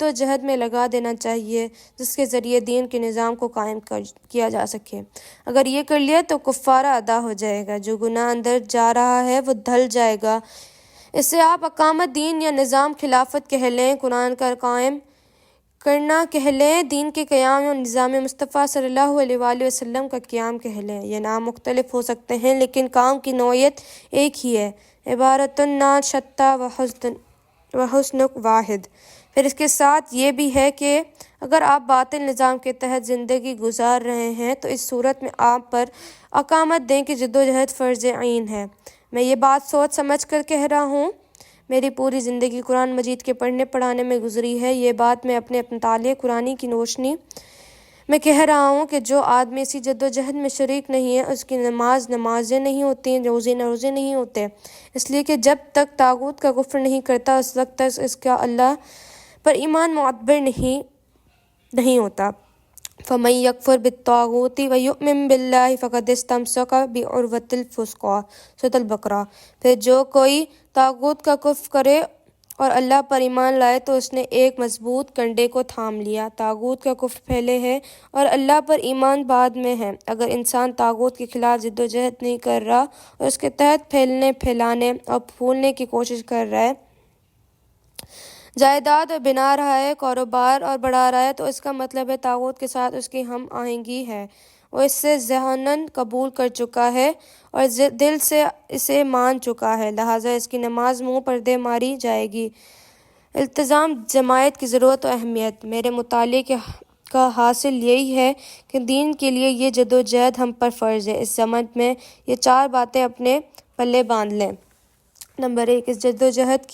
و جہد میں لگا دینا چاہیے جس کے ذریعے دین کے نظام کو قائم کیا جا سکے۔ اگر یہ کر لیا تو کفارہ ادا ہو جائے گا، جو گناہ اندر جا رہا ہے وہ دھل جائے گا۔ اس سے آپ اقامت دین یا نظام خلافت کہہ لیں، قرآن کا قائم کرنا کہہ لیں، دین کے قیام اور نظام مصطفیٰ صلی اللہ علیہ وآلہ وسلم کا قیام کہہ لیں۔ یہ نام مختلف ہو سکتے ہیں لیکن کام کی نوعیت ایک ہی ہے، عبارت النار شتیٰ و حسن واحد۔ پھر اس کے ساتھ یہ بھی ہے کہ اگر آپ باطل نظام کے تحت زندگی گزار رہے ہیں تو اس صورت میں آپ پر اقامت دین کی جدوجہد فرض عین ہے۔ میں یہ بات سوچ سمجھ کر کہہ رہا ہوں، میری پوری زندگی قرآن مجید کے پڑھنے پڑھانے میں گزری ہے۔ یہ بات میں اپنے مطالعہ قرآنی کی روشنی میں کہہ رہا ہوں کہ جو آدمی اسی جدوجہد میں شریک نہیں ہے اس کی نمازیں نہیں ہوتی، روزے نہیں ہوتے، اس لیے کہ جب تک طاغوت کا کفر نہیں کرتا اس وقت تک اس کا اللہ پر ایمان معتبر نہیں ہوتا۔ فَمَن يَكْفُرْ بِالطَّاغُوتِ وَيُؤْمِن بِاللَّهِ فَقَدِ اسْتَمْسَكَ بِعُرْوَةِ الْوُثْقَىٰ سورۃ البقرہ۔ پھر جو کوئی طاغوت کا کفر کرے اور اللہ پر ایمان لائے تو اس نے ایک مضبوط کنڈے کو تھام لیا۔ طاغوت کا کفر پہلے ہے اور اللہ پر ایمان بعد میں ہے۔ اگر انسان طاغوت کے خلاف جدوجہد نہیں کر رہا اور اس کے تحت پھیلانے اور پھولنے کی کوشش کر رہا ہے، جائیداد بنا رہا ہے، کاروبار اور بڑھا رہا ہے، تو اس کا مطلب ہے طاغوت کے ساتھ اس کی ہم آہنگی ہے۔ وہ اس سے ذہناً قبول کر چکا ہے اور دل سے اسے مان چکا ہے، لہٰذا اس کی نماز منہ پردے ماری جائے گی۔ التزام جماعت کی ضرورت و اہمیت۔ میرے مطالعے کا حاصل یہی ہے کہ دین کے لیے یہ جدوجہد ہم پر فرض ہے۔ اس ضمن میں یہ 4 باتیں اپنے پلے باندھ لیں۔ نمبر 1، اس جدوجہد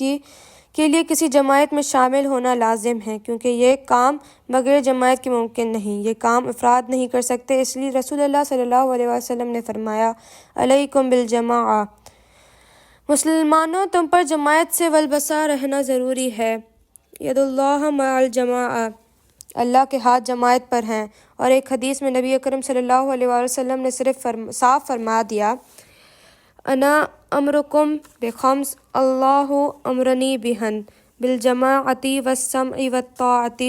کے لیے کسی جماعت میں شامل ہونا لازم ہے، کیونکہ یہ کام بغیر جماعت کے ممکن نہیں۔ یہ کام افراد نہیں کر سکتے، اس لیے رسول اللہ صلی اللہ علیہ وسلم نے فرمایا، علیکم بالجماعہ، مسلمانوں تم پر جماعت سے والبسا رہنا ضروری ہے۔ ید اللہ مع الجماعہ، اللہ کے ہاتھ جماعت پر ہیں۔ اور ایک حدیث میں نبی اکرم صلی اللہ علیہ وسلم نے صاف فرما دیا، انا امرکم بخمس اللہ امرنی بہن، بالجماعۃ والسمع والطاعۃ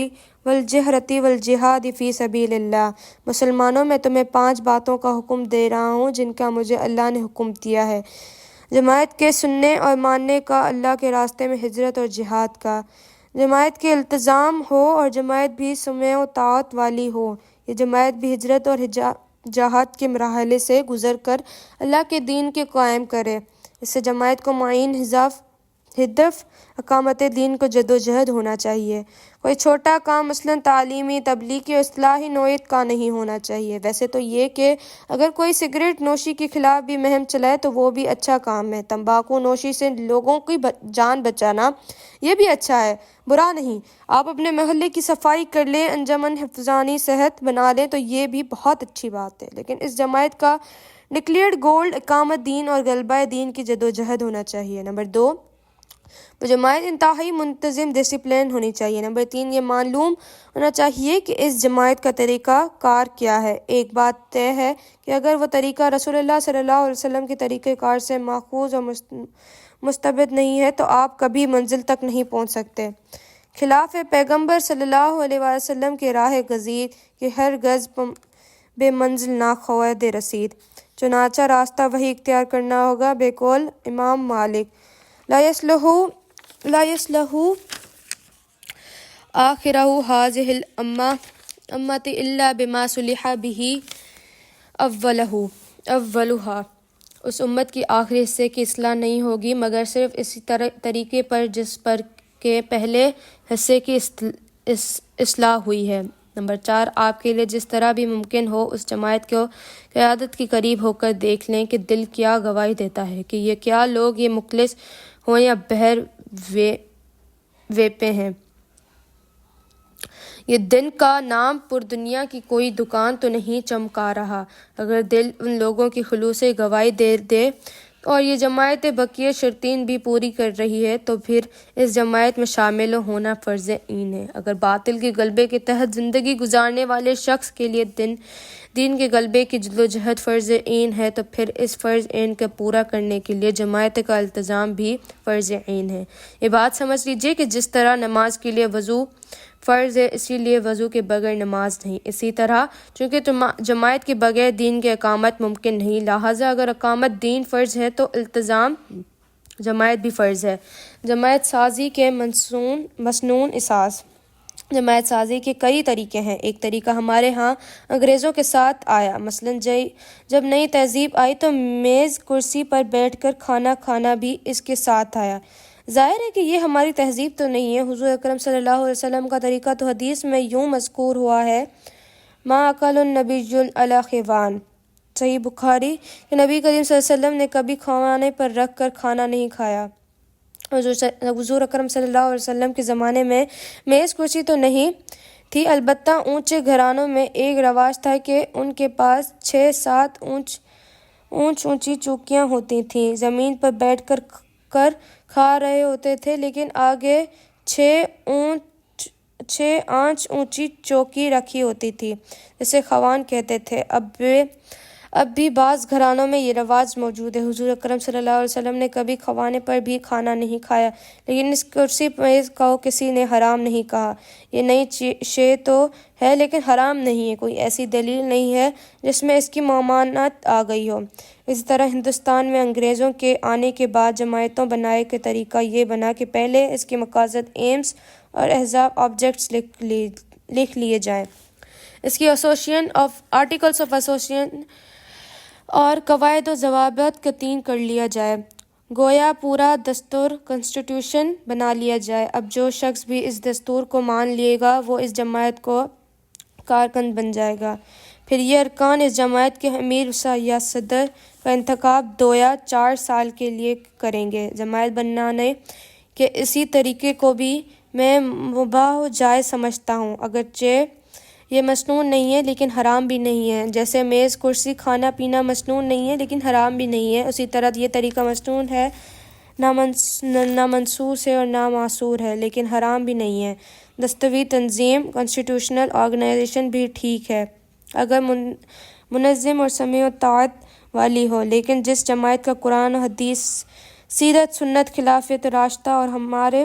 والجہرۃ والجہاد فی سبیل اللہ۔ مسلمانوں میں تمہیں 5 باتوں کا حکم دے رہا ہوں جن کا مجھے اللہ نے حکم دیا ہے، جماعت کے سننے اور ماننے کا، اللہ کے راستے میں ہجرت اور جہاد کا، جماعت کے التزام ہو اور جماعت بھی سمع و طاعت والی ہو۔ یہ جماعت بھی ہجرت اور جہاد کے مراحل سے گزر کر اللہ کے دین کے قائم کرے۔ اس سے جماعت کو معین ہدف اقامت دین کو جدوجہد ہونا چاہیے۔ کوئی چھوٹا کام مثلاً تعلیمی، تبلیغی اور اصلاحی نوعیت کا نہیں ہونا چاہیے۔ ویسے تو یہ کہ اگر کوئی سگریٹ نوشی کے خلاف بھی مہم چلائے تو وہ بھی اچھا کام ہے۔ تمباکو نوشی سے لوگوں کی جان بچانا یہ بھی اچھا ہے، برا نہیں۔ آپ اپنے محلے کی صفائی کر لیں، انجمن حفظانی صحت بنا لیں تو یہ بھی بہت اچھی بات ہے، لیکن اس جماعت کا ڈکلیئرڈ گول اقامت دین اور غلبہ دین کی جدوجہد ہونا چاہیے۔ نمبر 2، وہ جماعت انتہائی منتظم ڈسپلن ہونی چاہیے۔ نمبر 3، یہ معلوم ہونا چاہیے کہ اس جماعت کا طریقہ کار کیا ہے۔ ایک بات طے ہے کہ اگر وہ طریقہ رسول اللہ صلی اللہ علیہ وسلم کے طریقہ کار سے ماخوذ اور مستبد نہیں ہے تو آپ کبھی منزل تک نہیں پہنچ سکتے۔ خلاف پیغمبر صلی اللہ علیہ وسلم کے راہ گزید کہ ہرگز بے منزل نہ خود رسید، چنانچہ راستہ وہی اختیار کرنا ہوگا۔ بے قول امام مالک، لا یصلح آخرہ ھذہ الامۃ الا بما صلح بہ اولھا، اس امت کی آخری حصے کی اصلاح نہیں ہوگی مگر صرف اسی طریقے پر جس پر کے پہلے حصے کی اصلاح ہوئی ہے۔ نمبر 4، آپ کے لیے جس طرح بھی ممکن ہو اس جماعت کو قیادت کے قریب ہو کر دیکھ لیں کہ دل کیا گواہی دیتا ہے، کہ یہ کیا لوگ یہ مخلص ہوں یا بہر ویپے ہیں۔ یہ دن کا نام پر دنیا کی کوئی دکان تو نہیں چمکا رہا۔ اگر دل ان لوگوں کی خلوص گواہی دے اور یہ جماعت بقیہ شرطین بھی پوری کر رہی ہے تو پھر اس جماعت میں شامل ہونا فرض عین ہے۔ اگر باطل کے غلبے کے تحت زندگی گزارنے والے شخص کے لیے دین کے غلبے کی جدوجہد فرض عین ہے تو پھر اس فرض عین کا پورا کرنے کے لیے جماعت کا التزام بھی فرض عین ہے۔ یہ بات سمجھ لیجئے کہ جس طرح نماز کے لیے وضو فرض ہے اسی لیے وضو کے بغیر نماز نہیں، اسی طرح چونکہ جماعت کے بغیر دین کی اقامت ممکن نہیں، لہٰذا اگر اقامت دین فرض ہے تو التزام جماعت بھی فرض ہے۔ جماعت سازی کے مسنون اساس۔ جماعت سازی کے کئی طریقے ہیں۔ ایک طریقہ ہمارے ہاں انگریزوں کے ساتھ آیا، مثلاً جب نئی تہذیب آئی تو میز کرسی پر بیٹھ کر کھانا کھانا بھی اس کے ساتھ آیا۔ ظاہر ہے کہ یہ ہماری تہذیب تو نہیں ہے۔ حضور اکرم صلی اللہ علیہ وسلم کا طریقہ تو حدیث میں یوں مذکور ہوا ہے، ما اکل النبی علی خوان، صحیح بخاری، کہ نبی کریم صلی اللہ علیہ وسلم نے کبھی کھانے پر رکھ کر کھانا نہیں کھایا۔ حضور اکرم صلی اللہ علیہ وسلم کے زمانے میں میز کرسی تو نہیں تھی، البتہ اونچے گھرانوں میں ایک رواج تھا کہ ان کے پاس 6-7 اونچی چوکیاں ہوتی تھیں، زمین پر بیٹھ کر کھا رہے ہوتے تھے، لیکن آگے 6 آنچ اونچی چوکی رکھی ہوتی تھی جسے خوان کہتے تھے۔ اب بھی بعض گھرانوں میں یہ رواج موجود ہے۔ حضور اکرم صلی اللہ علیہ وسلم نے کبھی خوانے پر بھی کھانا نہیں کھایا، لیکن اس کرسی میز کو کسی نے حرام نہیں کہا۔ یہ نئی شے تو ہے لیکن حرام نہیں ہے، کوئی ایسی دلیل نہیں ہے جس میں اس کی ممانعت آ گئی ہو۔ اسی طرح ہندوستان میں انگریزوں کے آنے کے بعد جماعتوں بنانے کا طریقہ یہ بنا کہ پہلے اس کے مقاصد، ایمز اور اہداف، آبجیکٹس لکھ لیے جائیں، اس کی آرٹیکلس آف ایسوسیشن اور قواعد و ضوابط کا تعین کر لیا جائے، گویا پورا دستور کانسٹیٹیوشن بنا لیا جائے۔ اب جو شخص بھی اس دستور کو مان لے گا وہ اس جماعت کو کارکن بن جائے گا۔ پھر یہ ارکان اس جماعت کے امیر یا صدر کا انتخاب 2 یا 4 سال کے لیے کریں گے۔ جماعت بنانے کے اسی طریقے کو بھی میں مباح و جائز سمجھتا ہوں، اگرچہ یہ مسنون نہیں ہے لیکن حرام بھی نہیں ہے۔ جیسے میز کرسی کھانا پینا مسنون نہیں ہے لیکن حرام بھی نہیں ہے، اسی طرح یہ طریقہ مسنون ہے، نہ منسوس ہے اور نہ معصور ہے، لیکن حرام بھی نہیں ہے۔ دستوری تنظیم، کانسٹیٹیوشنل آرگنائزیشن بھی ٹھیک ہے اگر منظم اور سمع و طاعت والی ہو، لیکن جس جماعت کا قرآن و حدیث، سیرت سنت خلافت راستہ اور ہمارے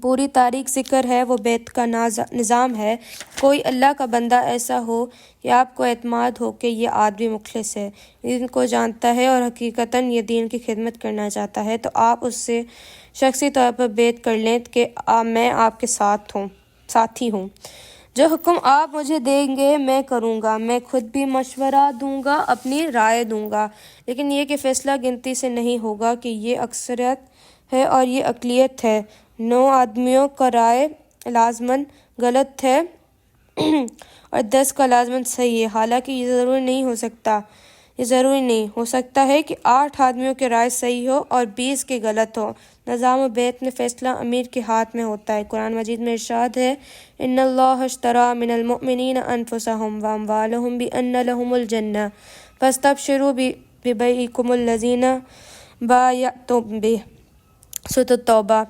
پوری تاریخ ذکر ہے وہ بیت کا نظام ہے۔ کوئی اللہ کا بندہ ایسا ہو کہ آپ کو اعتماد ہو کہ یہ آدمی مخلص ہے، دین کو جانتا ہے اور حقیقتاً یہ دین کی خدمت کرنا چاہتا ہے، تو آپ اس سے شخصی طور پر بیعت کر لیں کہ میں آپ کے ساتھی ہوں، جو حکم آپ مجھے دیں گے میں کروں گا، میں خود بھی مشورہ دوں گا، اپنی رائے دوں گا، لیکن یہ کہ فیصلہ گنتی سے نہیں ہوگا کہ یہ اکثریت ہے اور یہ اقلیت ہے۔ 9 آدمیوں کا رائے لازماً غلط ہے اور 10 کا لازماً صحیح ہے، حالانکہ یہ ضروری نہیں ہو سکتا ہے کہ 8 آدمیوں کی رائے صحیح ہو اور 20 کے غلط ہو۔ نظام و بیت میں فیصلہ امیر کے ہاتھ میں ہوتا ہے۔ قرآن مجید میں ارشاد ہے، ان اللہ اشتری من المؤمنین انفسهم واموالهم بان لهم الجنہ فاستبشروا ببیعکم الذی بایعتم بہ۔ سورۃ التوبہ۔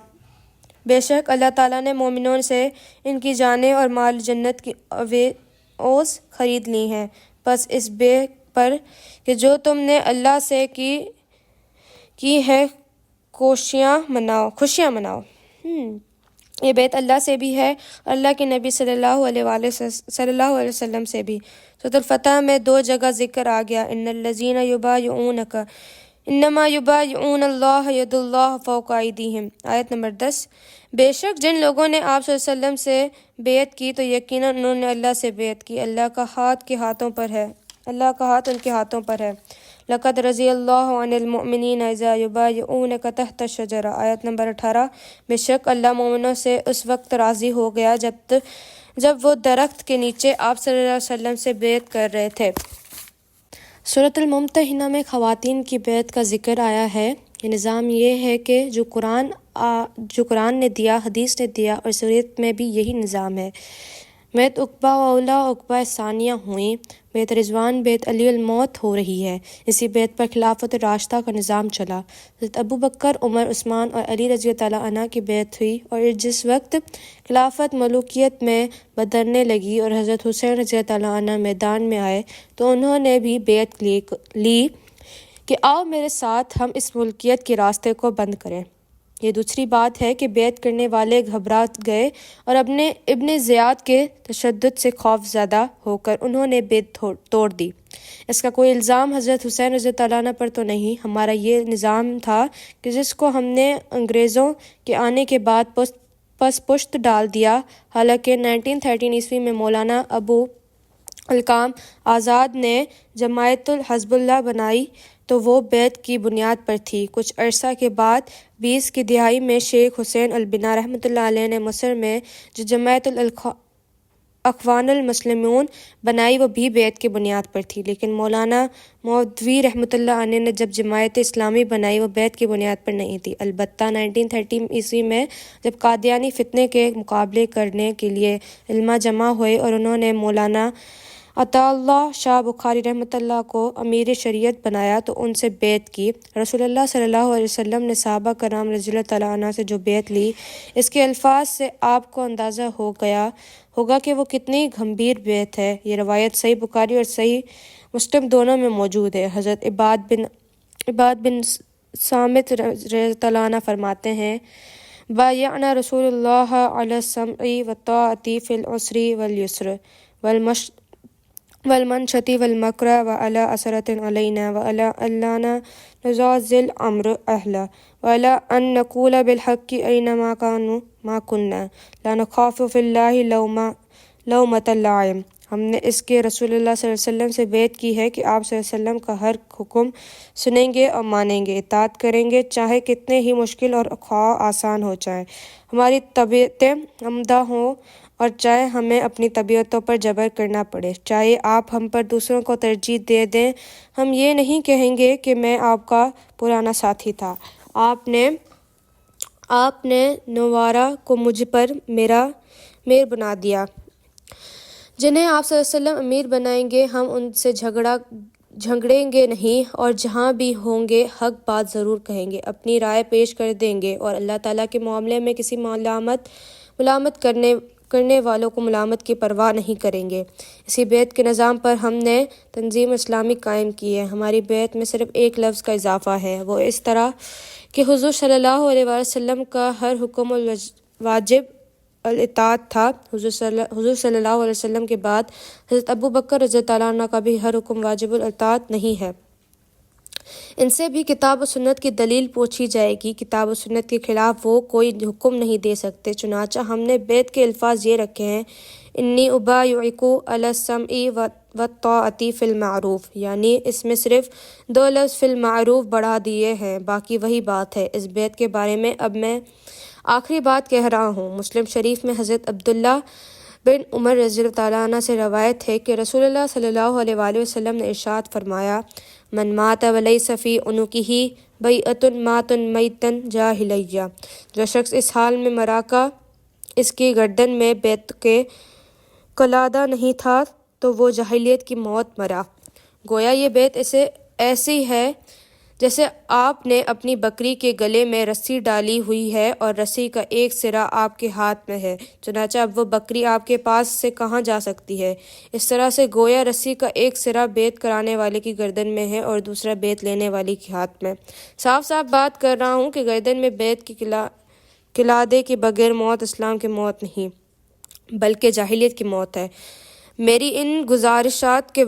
بے شک اللہ تعالیٰ نے مومنوں سے ان کی جانیں اور مال جنت کی عوض خرید لی ہیں، بس اس بے پر کہ جو تم نے اللہ سے کی ہے خوشیاں مناؤ۔ یہ بیت اللہ سے بھی ہے اور اللہ کے نبی صلی اللہ علیہ وسلم سے بھی۔ سورۃ الفتح میں 2 جگہ ذکر آ گیا، ان الذین یبایعونک انما یبایعون اللہ ید اللہ فوق ایدیہم، آیت نمبر 10۔ بے شک جن لوگوں نے آپ صلی اللہ علیہ وسلم سے بیعت کی تو یقیناً انہوں نے اللہ سے بیعت کی، اللہ کا ہاتھ ان کے ہاتھوں پر ہے۔ لقد رضی اللہ عن المؤمنین اذا یبایعونک تحت الشجرہ، آیت نمبر 18۔ بے شک اللہ مومنوں سے اس وقت راضی ہو گیا جب وہ درخت کے نیچے آپ صلی اللہ علیہ وسلم سے بیعت کر رہے تھے۔ سورۃ الممتحنہ میں خواتین کی بیعت کا ذکر آیا ہے۔ یہ نظام یہ ہے کہ جو قرآن نے دیا، حدیث نے دیا اور سیرت میں بھی یہی نظام ہے۔ بیت عقبہ و اولا عقبہ ثانیہ ہوئیں، بیت رضوان بیت علی الموت ہو رہی ہے۔ اسی بیت پر خلافت راشدہ کا نظام چلا۔ حضرت ابو بکر، عمر، عثمان اور علی رضی اللہ عنہ کی بیعت ہوئی، اور جس وقت خلافت ملوکیت میں بدلنے لگی اور حضرت حسین رضی اللہ عنہ میدان میں آئے تو انہوں نے بھی بیعت لی کہ آؤ میرے ساتھ ہم اس ملکیت کے راستے کو بند کریں۔ یہ دوسری بات ہے کہ بیعت کرنے والے گھبرا گئے اور ابن زیاد کے تشدد سے خوف زدہ ہو کر انہوں نے بیعت توڑ دی۔ اس کا کوئی الزام حضرت حسین رضی اللہ عنہ پر تو نہیں، ہمارا یہ نظام تھا کہ جس کو ہم نے انگریزوں کے آنے کے بعد پشت ڈال دیا۔ حالانکہ 1913 میں مولانا ابو الکام آزاد نے جماعت الحزب اللہ بنائی تو وہ بیعت کی بنیاد پر تھی۔ کچھ عرصہ کے بعد 20 کی دہائی میں شیخ حسین البنا رحمۃ اللہ علیہ نے مصر میں جو جماعت الاخوان المسلمون بنائی وہ بھی بیعت کی بنیاد پر تھی، لیکن مولانا مودودی رحمۃ اللہ علیہ نے جب جماعت اسلامی بنائی وہ بیعت کی بنیاد پر نہیں تھی۔ البتہ 1930 میں جب قادیانی فتنے کے مقابلے کرنے کے لیے علماء جمع ہوئے اور انہوں نے مولانا عطا اللہ شاہ بخاری رحمۃ اللہ کو امیر شریعت بنایا تو ان سے بیعت کی۔ رسول اللہ صلی اللہ علیہ وسلم نے صحابہ کرام رضی اللہ تعالیٰ عنہ سے جو بیعت لی، اس کے الفاظ سے آپ کو اندازہ ہوگا کہ وہ کتنی گھمبیر بیعت ہے۔ یہ روایت صحیح بخاری اور صحیح مسلم دونوں میں موجود ہے۔ حضرت عباد بن صامت رضی اللہ عنہ فرماتے ہیں، بایعنا رسول اللہ علی السمع والطاعۃ فی العسر والیسر والمنشط والمکرہ وعلی اثرۃ علینا وعلی اللہ نزاز الامر اہلہ وعلی ان نقول بالحق اینما ما کننا لا نخاف فی اللہ لومۃ لائم۔ ہم نے اس کے رسول اللہ صلی اللہ علیہ وسلم سے بیعت کی ہے کہ آپ صلی اللہ علیہ وسلم کا ہر حکم سنیں گے اور مانیں گے، اطاعت کریں گے، چاہے کتنے ہی مشکل اور خواہ آسان ہو جائیں، ہماری طبیعتیں عمدہ ہوں اور چاہے ہمیں اپنی طبیعتوں پر جبر کرنا پڑے، چاہے آپ ہم پر دوسروں کو ترجیح دے دیں، ہم یہ نہیں کہیں گے کہ میں آپ کا پرانا ساتھی تھا، آپ نے نوارہ کو مجھ پر میر بنا دیا۔ جنہیں آپ صلی اللہ علیہ وسلم امیر بنائیں گے ہم ان سے جھگڑیں گے نہیں، اور جہاں بھی ہوں گے حق بات ضرور کہیں گے، اپنی رائے پیش کر دیں گے، اور اللہ تعالیٰ کے معاملے میں کسی ملامت کرنے والوں کو ملامت کی پرواہ نہیں کریں گے۔ اسی بیعت کے نظام پر ہم نے تنظیم اسلامی قائم کی ہے۔ ہماری بیعت میں صرف ایک لفظ کا اضافہ ہے، وہ اس طرح کہ حضور صلی اللہ علیہ وسلم کا ہر حکم واجب الاطاعت تھا۔ حضور صلی اللہ علیہ وسلم کے بعد حضرت ابو بکر رضی اللہ عنہ کا بھی ہر حکم واجب الاطاعت نہیں ہے۔ ان سے بھی کتاب و سنت کی دلیل پوچھی جائے گی، کتاب و سنت کے خلاف وہ کوئی حکم نہیں دے سکتے۔ چنانچہ ہم نے بیعت کے الفاظ یہ رکھے ہیں، انی ابایعکم علی السمع والطاعۃ فی المعروف، یعنی اس میں صرف 2 لفظ فی المعروف بڑھا دیے ہیں، باقی وہی بات ہے۔ اس بیعت کے بارے میں اب میں آخری بات کہہ رہا ہوں۔ مسلم شریف میں حضرت عبداللہ بن عمر رضی اللہ تعالیٰ عنہ سے روایت ہے کہ رسول اللہ صلی اللہ علیہ وآلہ وسلم نے ارشاد فرمایا، من مات ولیس فی عنقہ بیعۃ مات میتا جاہلیہ، جو شخص اس حال میں مرا کہ اس کی گردن میں بیعت کے قلادہ نہیں تھا تو وہ جاہلیت کی موت مرا۔ گویا یہ بیعت ایسی ہے جیسے آپ نے اپنی بکری کے گلے میں رسی ڈالی ہوئی ہے اور رسی کا ایک سرا آپ کے ہاتھ میں ہے، چنانچہ اب وہ بکری آپ کے پاس سے کہاں جا سکتی ہے؟ اس طرح سے گویا رسی کا ایک سرا بیعت کرانے والے کی گردن میں ہے اور دوسرا بیعت لینے والے کے ہاتھ میں۔ صاف صاف بات کر رہا ہوں کہ گردن میں بیعت کی قلادے کے بغیر موت اسلام کی موت نہیں بلکہ جاہلیت کی موت ہے۔ میری ان گزارشات کے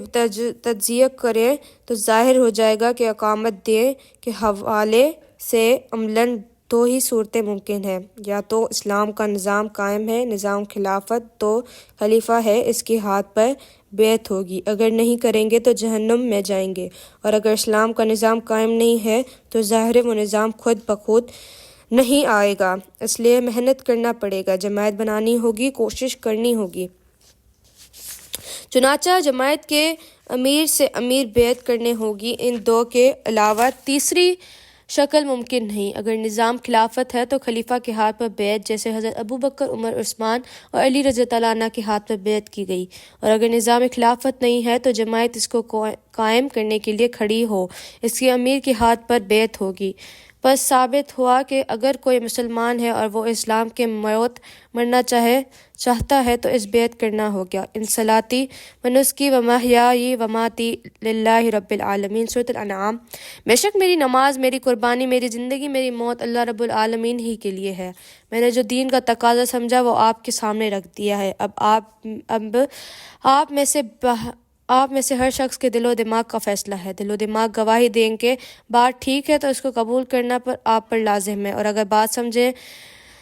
تجزیہ کریں تو ظاہر ہو جائے گا کہ اقامت دین کے حوالے سے عملاً 2 ہی صورتیں ممکن ہیں، یا تو اسلام کا نظام قائم ہے، نظام خلافت تو خلیفہ ہے، اس کے ہاتھ پر بیعت ہوگی، اگر نہیں کریں گے تو جہنم میں جائیں گے، اور اگر اسلام کا نظام قائم نہیں ہے تو ظاہر وہ نظام خود بخود نہیں آئے گا، اس لیے محنت کرنا پڑے گا، جماعت بنانی ہوگی، کوشش کرنی ہوگی۔ چنانچہ جماعت کے امیر سے امیر بیعت کرنے ہوگی۔ ان 2 کے علاوہ تیسری شکل ممکن نہیں۔ اگر نظام خلافت ہے تو خلیفہ کے ہاتھ پر بیعت، جیسے حضرت ابو بکر، عمر، عثمان اور علی رضی اللہ عنہ کے ہاتھ پر بیعت کی گئی، اور اگر نظام خلافت نہیں ہے تو جماعت اس کو قائم کرنے کے لیے کھڑی ہو، اس کے امیر کے ہاتھ پر بیعت ہوگی۔ پس ثابت ہوا کہ اگر کوئی مسلمان ہے اور وہ اسلام کے موت مرنا چاہتا ہے تو اس بیعت کرنا ہوگا۔ ان صلاتی و نسکی و محیائی و ماتی للہ رب العالمین، سورۃ الانعام۔ بے شک میری نماز، میری قربانی، میری زندگی، میری موت اللہ رب العالمین ہی کے لیے ہے۔ میں نے جو دین کا تقاضا سمجھا وہ آپ کے سامنے رکھ دیا ہے۔ اب آپ میں سے ہر شخص کے دل و دماغ کا فیصلہ ہے۔ دل و دماغ گواہی دیں کہ بات ٹھیک ہے تو اس کو قبول کرنا پر آپ پر لازم ہے، اور اگر بات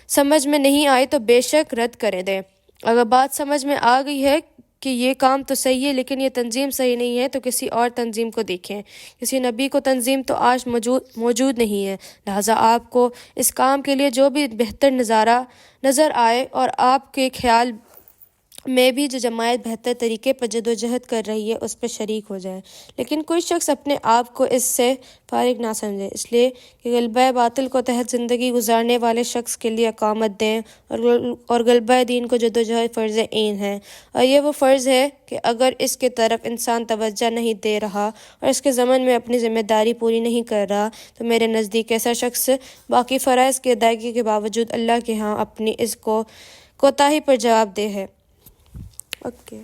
سمجھ میں نہیں آئی تو بے شک رد کرے دیں۔ اگر بات سمجھ میں آ گئی ہے کہ یہ کام تو صحیح ہے لیکن یہ تنظیم صحیح نہیں ہے تو کسی اور تنظیم کو دیکھیں۔ کسی نبی کو تنظیم تو آج موجود نہیں ہے، لہٰذا آپ کو اس کام کے لیے جو بھی بہتر نظر آئے اور آپ کے خیال میں بھی جو جماعت بہتر طریقے پر جدوجہد کر رہی ہے اس پہ شریک ہو جائیں، لیکن کوئی شخص اپنے آپ کو اس سے فارغ نہ سمجھے، اس لیے کہ غلبہ باطل کو تحت زندگی گزارنے والے شخص کے لیے اقامت دیں، اور غلبہ دین کو جدوجہد فرض عین ہے، اور یہ وہ فرض ہے کہ اگر اس کے طرف انسان توجہ نہیں دے رہا اور اس کے ضمن میں اپنی ذمہ داری پوری نہیں کر رہا تو میرے نزدیک ایسا شخص باقی فرائض کی ادائیگی کے باوجود اللہ کے ہاں اپنی اس کوتاہی پر جواب دہ ہے۔ اوکے۔